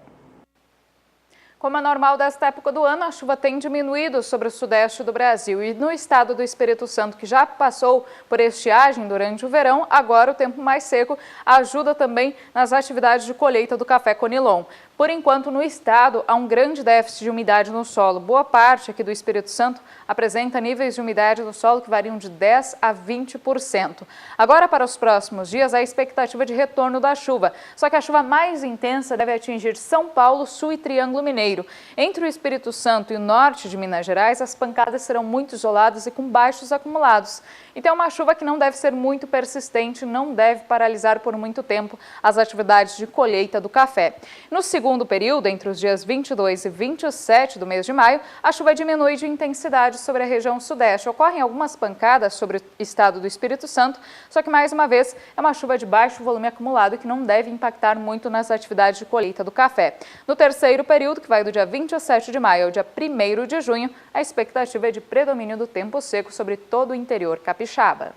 Como é normal desta época do ano, a chuva tem diminuído sobre o sudeste do Brasil e no estado do Espírito Santo, que já passou por estiagem durante o verão, agora o tempo mais seco ajuda também nas atividades de colheita do café Conilon. Por enquanto, no estado, há um grande déficit de umidade no solo. Boa parte aqui do Espírito Santo apresenta níveis de umidade do solo que variam de 10% a 20%. Agora, para os próximos dias, há a expectativa de retorno da chuva. Só que a chuva mais intensa deve atingir São Paulo, Sul e Triângulo Mineiro. Entre o Espírito Santo e o norte de Minas Gerais, as pancadas serão muito isoladas e com baixos acumulados. Então, é uma chuva que não deve ser muito persistente, não deve paralisar por muito tempo as atividades de colheita do café. No segundo período, entre os dias 22 e 27 do mês de maio, a chuva diminui de intensidade sobre a região sudeste. Ocorrem algumas pancadas sobre o estado do Espírito Santo, só que, mais uma vez, é uma chuva de baixo volume acumulado que não deve impactar muito nas atividades de colheita do café. No terceiro período, que vai do dia 27 de maio ao dia 1º de junho, a expectativa é de predomínio do tempo seco sobre todo o interior capixaba.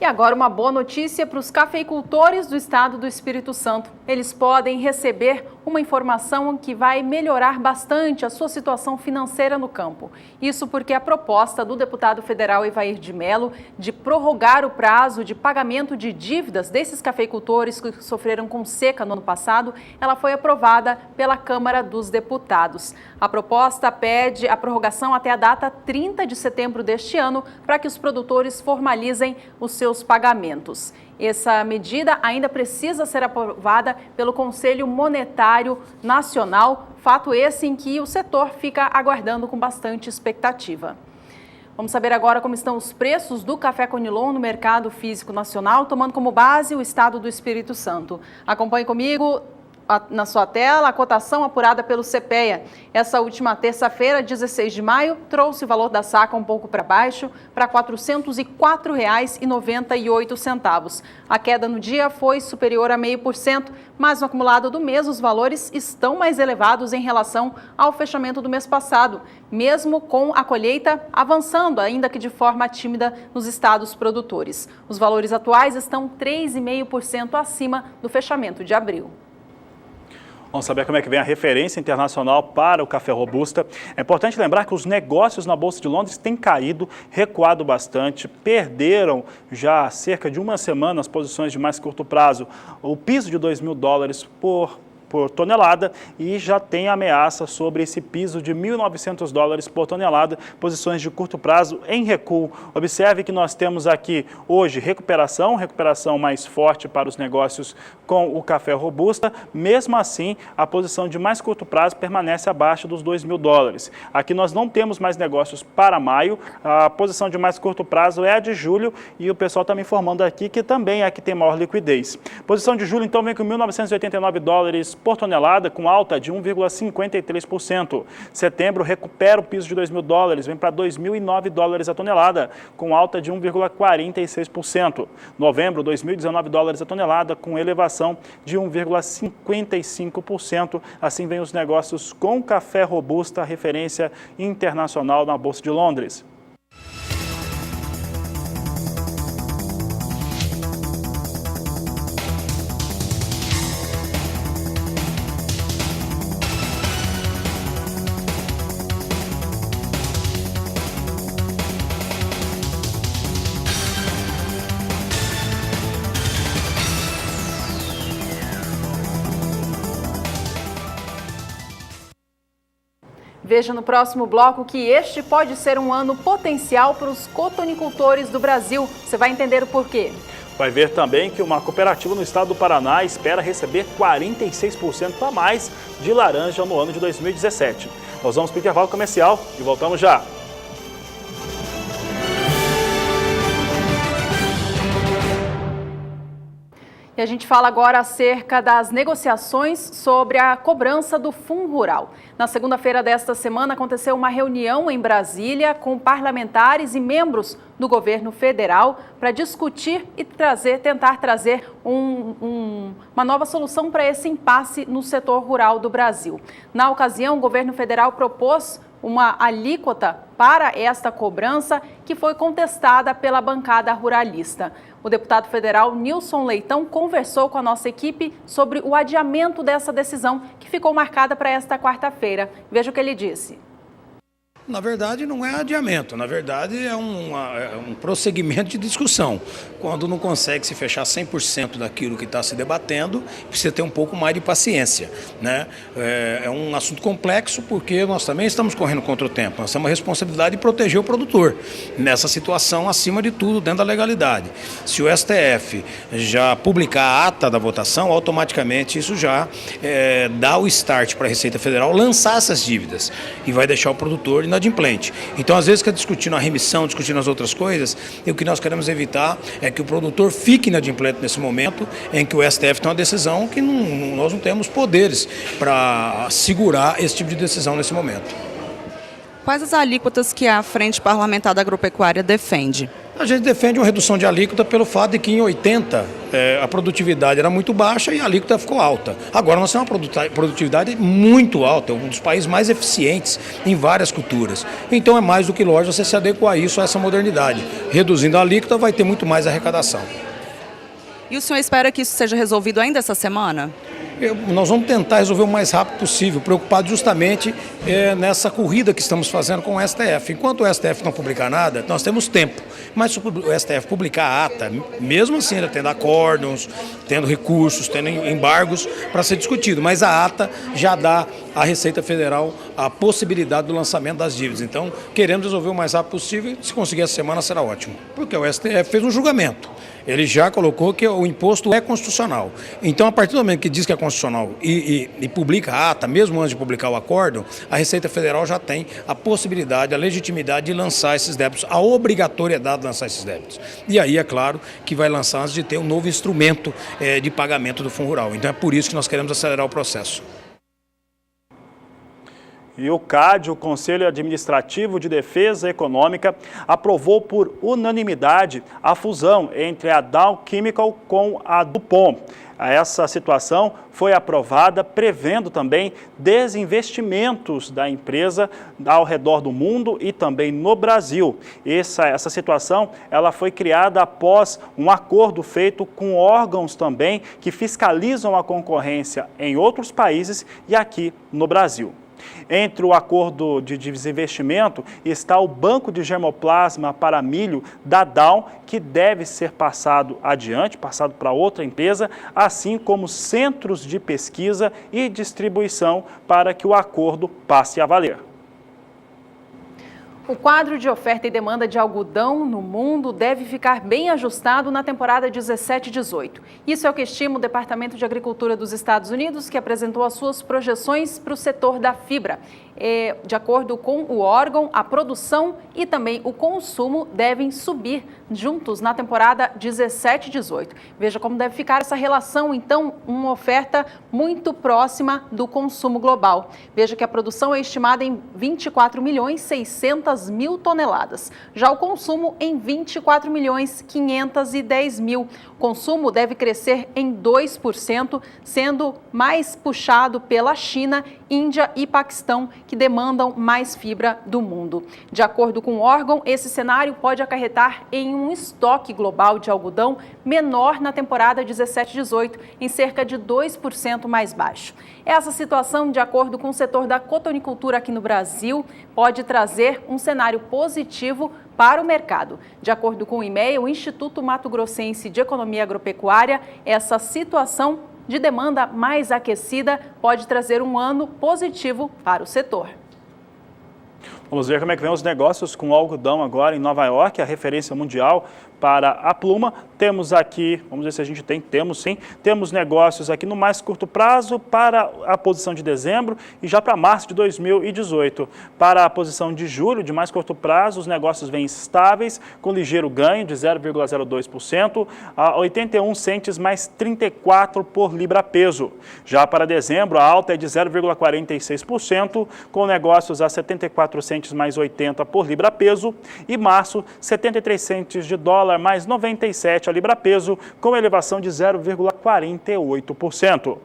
E agora uma boa notícia para os cafeicultores do estado do Espírito Santo. Eles podem receber uma informação que vai melhorar bastante a sua situação financeira no campo. Isso porque a proposta do deputado federal Evair de Mello de prorrogar o prazo de pagamento de dívidas desses cafeicultores que sofreram com seca no ano passado, ela foi aprovada pela Câmara dos Deputados. A proposta pede a prorrogação até a data 30 de setembro deste ano para que os produtores formalizem os seus pagamentos. Essa medida ainda precisa ser aprovada pelo Conselho Monetário Nacional, fato esse em que o setor fica aguardando com bastante expectativa. Vamos saber agora como estão os preços do café Conilon no mercado físico nacional, tomando como base o estado do Espírito Santo. Acompanhe comigo na sua tela a cotação apurada pelo CPEA. Essa última terça-feira, 16 de maio, trouxe o valor da saca um pouco para baixo, para R$ 404,98. A queda no dia foi superior a 0,5%, mas no acumulado do mês os valores estão mais elevados em relação ao fechamento do mês passado, mesmo com a colheita avançando, ainda que de forma tímida, nos estados produtores. Os valores atuais estão 3,5% acima do fechamento de abril. Vamos saber como é que vem a referência internacional para o café robusta. É importante lembrar que os negócios na Bolsa de Londres têm caído, recuado bastante, perderam já há cerca de uma semana as posições de mais curto prazo. O piso de $2.000 por por tonelada e já tem ameaça sobre esse piso de $1.900 por tonelada, posições de curto prazo em recuo. Observe que nós temos aqui hoje recuperação mais forte para os negócios com o café robusta, mesmo assim a posição de mais curto prazo permanece abaixo dos $2.000. Aqui nós não temos mais negócios para maio, a posição de mais curto prazo é a de julho e o pessoal está me informando aqui que também é a que tem maior liquidez. Posição de julho então vem com $1.989 por tonelada, com alta de 1,53%. Setembro recupera o piso de $2.000, vem para $2.009 a tonelada, com alta de 1,46%. Novembro, $2.019 a tonelada, com elevação de 1,55%. Assim vem os negócios com café robusta, referência internacional na Bolsa de Londres. Veja no próximo bloco que este pode ser um ano potencial para os cotonicultores do Brasil. Você vai entender o porquê. Vai ver também que uma cooperativa no estado do Paraná espera receber 46% a mais de laranja no ano de 2017. Nós vamos para o intervalo comercial e voltamos já. E a gente fala agora acerca das negociações sobre a cobrança do Fundo Rural. Na segunda-feira desta semana aconteceu uma reunião em Brasília com parlamentares e membros do governo federal para discutir e tentar trazer uma nova solução para esse impasse no setor rural do Brasil. Na ocasião, o governo federal propôs uma alíquota para esta cobrança que foi contestada pela bancada ruralista. O deputado federal Nilson Leitão conversou com a nossa equipe sobre o adiamento dessa decisão que ficou marcada para esta quarta-feira. Veja o que ele disse. Na verdade, não é adiamento, na verdade é um prosseguimento de discussão. Quando não consegue se fechar 100% daquilo que está se debatendo, precisa ter um pouco mais de paciência, né? É um assunto complexo porque nós também estamos correndo contra o tempo. Nós temos a responsabilidade de proteger o produtor nessa situação, acima de tudo, dentro da legalidade. Se o STF já publicar a ata da votação, automaticamente isso já dá o start para a Receita Federal lançar essas dívidas e vai deixar o produtor inadimplente. Então, às vezes, que discutindo a remissão, discutindo as outras coisas, e o que nós queremos evitar é que o produtor fique inadimplente nesse momento em que o STF tem uma decisão que nós não temos poderes para segurar esse tipo de decisão nesse momento. Quais as alíquotas que a Frente Parlamentar da Agropecuária defende? A gente defende uma redução de alíquota pelo fato de que em 80 a produtividade era muito baixa e a alíquota ficou alta. Agora nós temos uma produtividade muito alta, um dos países mais eficientes em várias culturas. Então é mais do que lógico você se adequar a isso, a essa modernidade. Reduzindo a alíquota vai ter muito mais arrecadação. E o senhor espera que isso seja resolvido ainda essa semana? Nós vamos tentar resolver o mais rápido possível, preocupado justamente nessa corrida que estamos fazendo com o STF. Enquanto o STF não publicar nada, nós temos tempo. Mas se o STF publicar a ata, mesmo assim, ele tendo acórdãos, tendo recursos, tendo embargos para ser discutido. Mas a ata já dá à Receita Federal a possibilidade do lançamento das dívidas. Então, queremos resolver o mais rápido possível. Se conseguir essa semana, será ótimo. Porque o STF fez um julgamento. Ele já colocou que o imposto é constitucional. Então, a partir do momento que diz que é constitucional e publica a ata, mesmo antes de publicar o acórdão, a Receita Federal já tem a possibilidade, a legitimidade de lançar esses débitos, a obrigatoriedade de lançar esses débitos. E aí, é claro, que vai lançar antes de ter um novo instrumento de pagamento do Fundo Rural. Então, é por isso que nós queremos acelerar o processo. E o CAD, o Conselho Administrativo de Defesa Econômica, aprovou por unanimidade a fusão entre a Dow Chemical com a DuPont. Essa situação foi aprovada prevendo também desinvestimentos da empresa ao redor do mundo e também no Brasil. Essa situação ela foi criada após um acordo feito com órgãos também que fiscalizam a concorrência em outros países e aqui no Brasil. Entre o acordo de desinvestimento está o banco de germoplasma para milho da Dow, que deve ser passado adiante, passado para outra empresa, assim como centros de pesquisa e distribuição para que o acordo passe a valer. O quadro de oferta e demanda de algodão no mundo deve ficar bem ajustado na temporada 17-18. Isso é o que estima o Departamento de Agricultura dos Estados Unidos, que apresentou as suas projeções para o setor da fibra. De acordo com o órgão, a produção e também o consumo devem subir juntos na temporada 17-18. Veja como deve ficar essa relação, então, uma oferta muito próxima do consumo global. Veja que a produção é estimada em 24.600.000 toneladas. Já o consumo em 24.510.000. O consumo deve crescer em 2%, sendo mais puxado pela China, Índia e Paquistão, que demandam mais fibra do mundo. De acordo com o órgão, esse cenário pode acarretar em um estoque global de algodão menor na temporada 17-18, em cerca de 2% mais baixo. Essa situação, de acordo com o setor da cotonicultura aqui no Brasil, pode trazer um cenário positivo para o mercado. De acordo com o IMEA, o Instituto Mato Grossense de Economia Agropecuária, essa situação de demanda mais aquecida pode trazer um ano positivo para o setor. Vamos ver como é que vem os negócios com o algodão agora em Nova York, a referência mundial para a pluma. Temos aqui, vamos ver se a gente temos sim, temos negócios aqui no mais curto prazo para a posição de dezembro e já para março de 2018. Para a posição de julho, de mais curto prazo, os negócios vêm estáveis, com ligeiro ganho de 0,02%, a 81 centes mais 34 por libra-peso. Já para dezembro, a alta é de 0,46%, com negócios a 74 centes mais 80 por libra-peso, e março, 73 centes de dólar mais 97 a libra-peso, com elevação de 0,48%.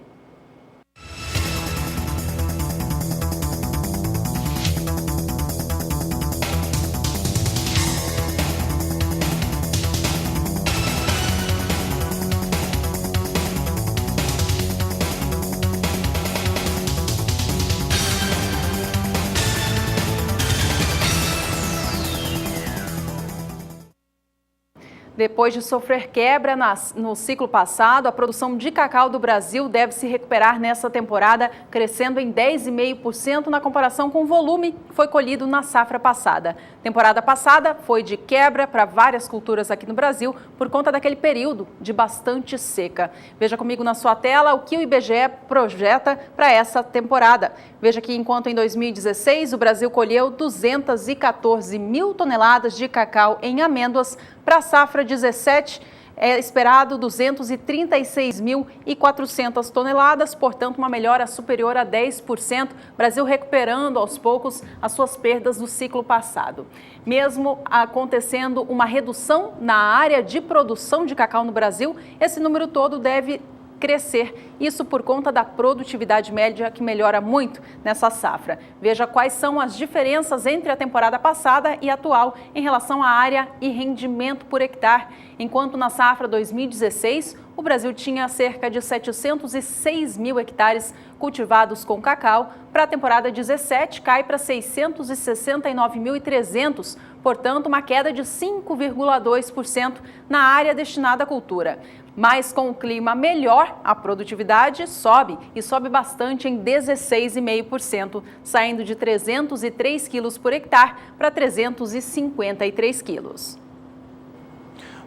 Depois de sofrer quebra no ciclo passado, a produção de cacau do Brasil deve se recuperar nessa temporada, crescendo em 10,5% na comparação com o volume que foi colhido na safra passada. Temporada passada foi de quebra para várias culturas aqui no Brasil por conta daquele período de bastante seca. Veja comigo na sua tela o que o IBGE projeta para essa temporada. Veja que enquanto em 2016 o Brasil colheu 214 mil toneladas de cacau em amêndoas, para a safra 17 é esperado 236.400 toneladas, portanto uma melhora superior a 10%, Brasil recuperando aos poucos as suas perdas do ciclo passado. Mesmo acontecendo uma redução na área de produção de cacau no Brasil, esse número todo deve crescer, isso por conta da produtividade média que melhora muito nessa safra. Veja quais são as diferenças entre a temporada passada e atual em relação à área e rendimento por hectare. Enquanto na safra 2016, o Brasil tinha cerca de 706 mil hectares cultivados com cacau, para a temporada 17 cai para 669.300, portanto uma queda de 5,2% na área destinada à cultura. Mas com o clima melhor, a produtividade sobe e sobe bastante em 16,5%, saindo de 303 quilos por hectare para 353 quilos.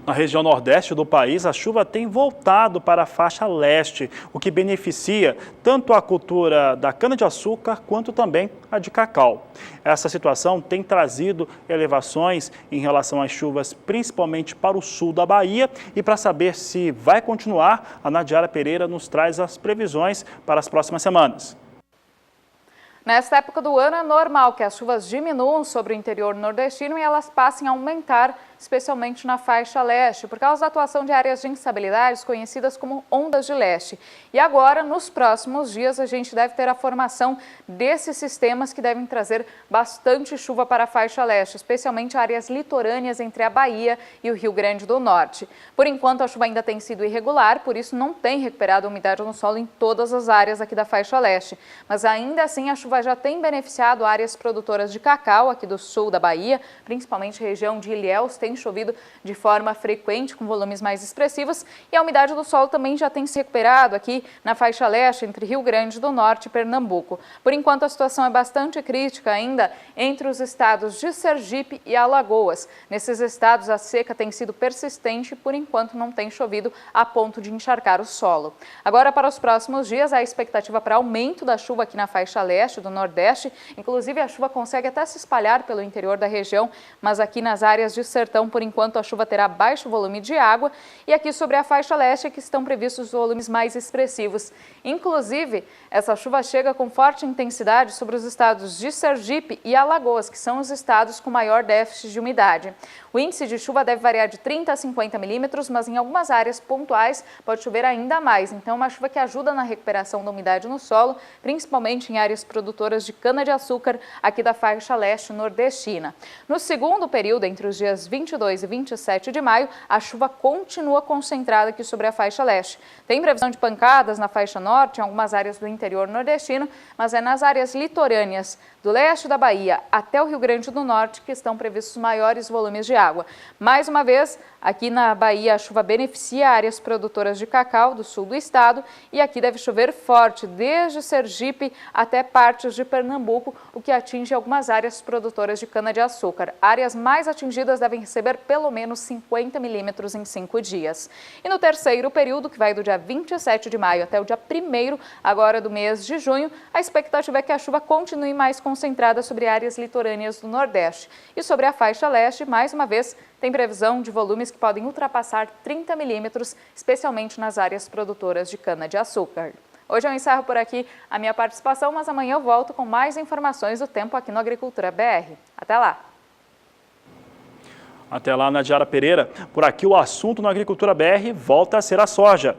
Na região nordeste do país, a chuva tem voltado para a faixa leste, o que beneficia tanto a cultura da cana-de-açúcar quanto também a de cacau. Essa situação tem trazido elevações em relação às chuvas, principalmente para o sul da Bahia. E para saber se vai continuar, a Nadiara Pereira nos traz as previsões para as próximas semanas. Nesta época do ano é normal que as chuvas diminuam sobre o interior nordestino e elas passem a aumentar especialmente na faixa leste, por causa da atuação de áreas de instabilidades conhecidas como ondas de leste. E agora, nos próximos dias, a gente deve ter a formação desses sistemas que devem trazer bastante chuva para a faixa leste, especialmente áreas litorâneas entre a Bahia e o Rio Grande do Norte. Por enquanto, a chuva ainda tem sido irregular, por isso não tem recuperado a umidade no solo em todas as áreas aqui da faixa leste. Mas ainda assim, a chuva já tem beneficiado áreas produtoras de cacau aqui do sul da Bahia, principalmente região de Ilhéus, tem chovido de forma frequente, com volumes mais expressivos, e a umidade do solo também já tem se recuperado aqui na faixa leste, entre Rio Grande do Norte e Pernambuco. Por enquanto, a situação é bastante crítica ainda entre os estados de Sergipe e Alagoas. Nesses estados, a seca tem sido persistente e, por enquanto, não tem chovido a ponto de encharcar o solo. Agora, para os próximos dias, há expectativa para aumento da chuva aqui na faixa leste do Nordeste. Inclusive, a chuva consegue até se espalhar pelo interior da região, mas aqui nas áreas de sertão, por enquanto, a chuva terá baixo volume de água. E aqui sobre a faixa leste é que estão previstos volumes mais expressivos. Inclusive, essa chuva chega com forte intensidade sobre os estados de Sergipe e Alagoas, que são os estados com maior déficit de umidade. O índice de chuva deve variar de 30 a 50 milímetros, mas em algumas áreas pontuais pode chover ainda mais. Então, uma chuva que ajuda na recuperação da umidade no solo, principalmente em áreas produtoras de cana-de-açúcar aqui da faixa leste nordestina. No segundo período, entre os dias 22 e 27 de maio, a chuva continua concentrada aqui sobre a faixa leste. Tem previsão de pancadas na faixa norte, em algumas áreas do interior nordestino, mas é nas áreas litorâneas do leste da Bahia até o Rio Grande do Norte que estão previstos maiores volumes de água. Mais uma vez, aqui na Bahia, a chuva beneficia áreas produtoras de cacau do sul do estado e aqui deve chover forte, desde Sergipe até partes de Pernambuco, o que atinge algumas áreas produtoras de cana-de-açúcar. Áreas mais atingidas devem receber pelo menos 50 milímetros em 5 dias. E no terceiro período, que vai do dia 27 de maio até o dia 1º, agora do mês de junho, a expectativa é que a chuva continue mais concentrada sobre áreas litorâneas do Nordeste. E sobre a faixa leste, mais uma vez, tem previsão de volumes que podem ultrapassar 30 milímetros, especialmente nas áreas produtoras de cana-de-açúcar. Hoje eu encerro por aqui a minha participação, mas amanhã eu volto com mais informações do tempo aqui no Agricultura BR. Até lá! Até lá, Nadiara Pereira. Por aqui o assunto no Agricultura BR volta a ser a soja.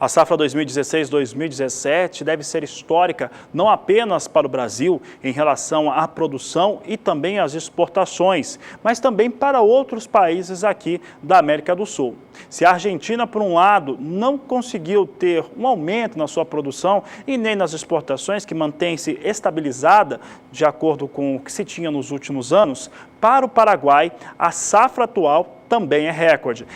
A safra 2016-2017 deve ser histórica não apenas para o Brasil em relação à produção e também às exportações, mas também para outros países aqui da América do Sul. Se a Argentina, por um lado, não conseguiu ter um aumento na sua produção e nem nas exportações, que mantém-se estabilizada de acordo com o que se tinha nos últimos anos, para o Paraguai, a safra atual também é recorde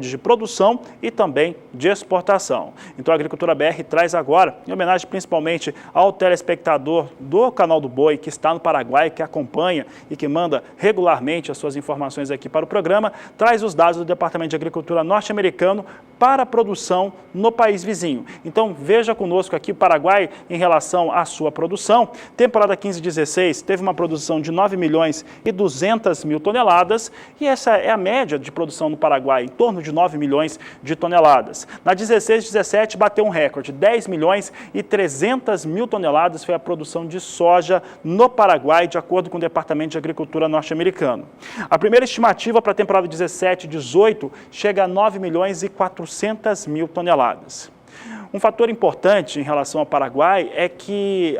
de produção e também de exportação. Então a Agricultura BR traz agora, em homenagem principalmente ao telespectador do Canal do Boi, que está no Paraguai, que acompanha e que manda regularmente as suas informações aqui para o programa, traz os dados do Departamento de Agricultura norte-americano para a produção no país vizinho. Então veja conosco aqui o Paraguai em relação à sua produção. Temporada 15-16 teve uma produção de 9.200.000 toneladas e essa é a média de produção no Paraguai, em torno de 9 milhões de toneladas. Na 16-17 bateu um recorde, 10.300.000 toneladas foi a produção de soja no Paraguai, de acordo com o Departamento de Agricultura norte-americano. A primeira estimativa para a temporada 17-18 chega a 9.400.000 toneladas. Um fator importante em relação ao Paraguai é que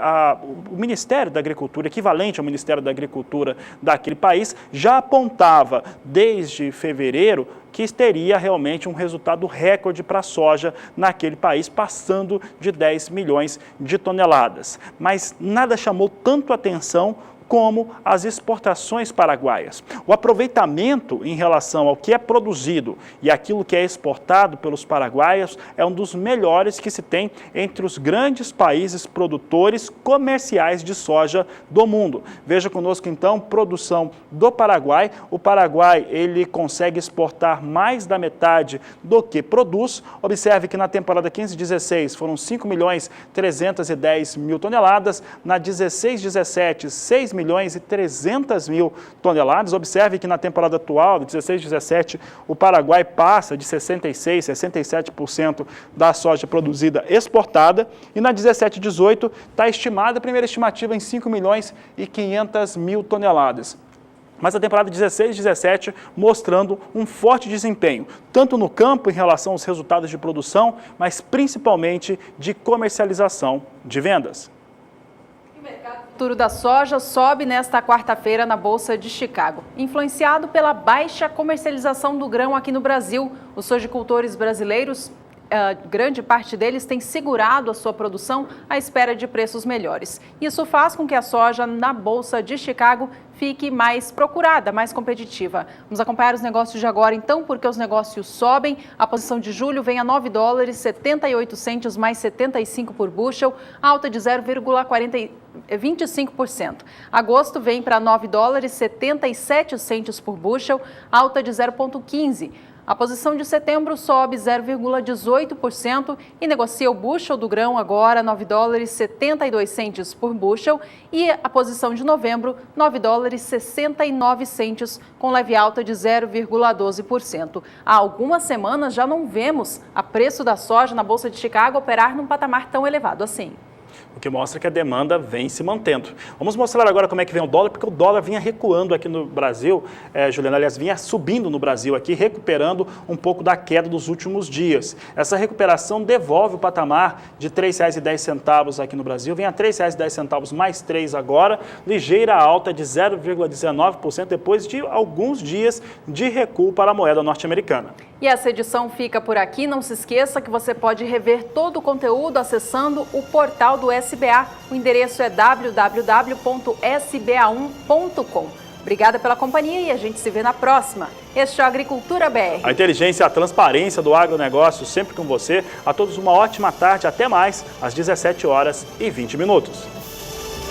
o Ministério da Agricultura, equivalente ao Ministério da Agricultura daquele país, já apontava desde fevereiro que teria realmente um resultado recorde para a soja naquele país, passando de 10 milhões de toneladas. Mas nada chamou tanto atenção como as exportações paraguaias. O aproveitamento em relação ao que é produzido e aquilo que é exportado pelos paraguaios é um dos melhores que se tem entre os grandes países produtores comerciais de soja do mundo. Veja conosco então, produção do Paraguai. O Paraguai ele consegue exportar mais da metade do que produz. Observe que na temporada 15-16 foram 5.310.000 toneladas, na 16-17 6.300.000 2.300.000 toneladas. Observe que na temporada atual, de 16-17, o Paraguai passa de 66%, 67% da soja produzida exportada. E na 17-18 está estimada, a primeira estimativa, em 5.500.000 toneladas. Mas a temporada 16-17 mostrando um forte desempenho, tanto no campo em relação aos resultados de produção, mas principalmente de comercialização de vendas. O mercado futuro da soja sobe nesta quarta-feira na Bolsa de Chicago. Influenciado pela baixa comercialização do grão aqui no Brasil, os sojicultores brasileiros, grande parte deles tem segurado a sua produção à espera de preços melhores. Isso faz com que a soja na Bolsa de Chicago fique mais procurada, mais competitiva. Vamos acompanhar os negócios de agora, então, porque os negócios sobem. A posição de julho vem a $9,78 mais 75 por bushel, alta de 0,25%. Agosto vem para $9,77 por bushel, alta de 0,15%. A posição de setembro sobe 0,18% e negocia o bushel do grão agora $9,72 por bushel e a posição de novembro $9,69 com leve alta de 0,12%. Há algumas semanas já não vemos a preço da soja na Bolsa de Chicago operar num patamar tão elevado assim. O que mostra que a demanda vem se mantendo. Vamos mostrar agora como é que vem o dólar, porque o dólar vinha recuando aqui no Brasil, Juliana, aliás, vinha subindo no Brasil aqui, recuperando um pouco da queda dos últimos dias. Essa recuperação devolve o patamar de R$ 3,10 aqui no Brasil, vem a R$ 3,10 mais 3 agora, ligeira alta de 0,19% depois de alguns dias de recuo para a moeda norte-americana. E essa edição fica por aqui. Não se esqueça que você pode rever todo o conteúdo acessando o portal do SBA. O endereço é www.sba1.com. Obrigada pela companhia e a gente se vê na próxima. Este é o Agricultura BR. A inteligência e a transparência do agronegócio sempre com você. A todos uma ótima tarde. Até mais, às 17h20.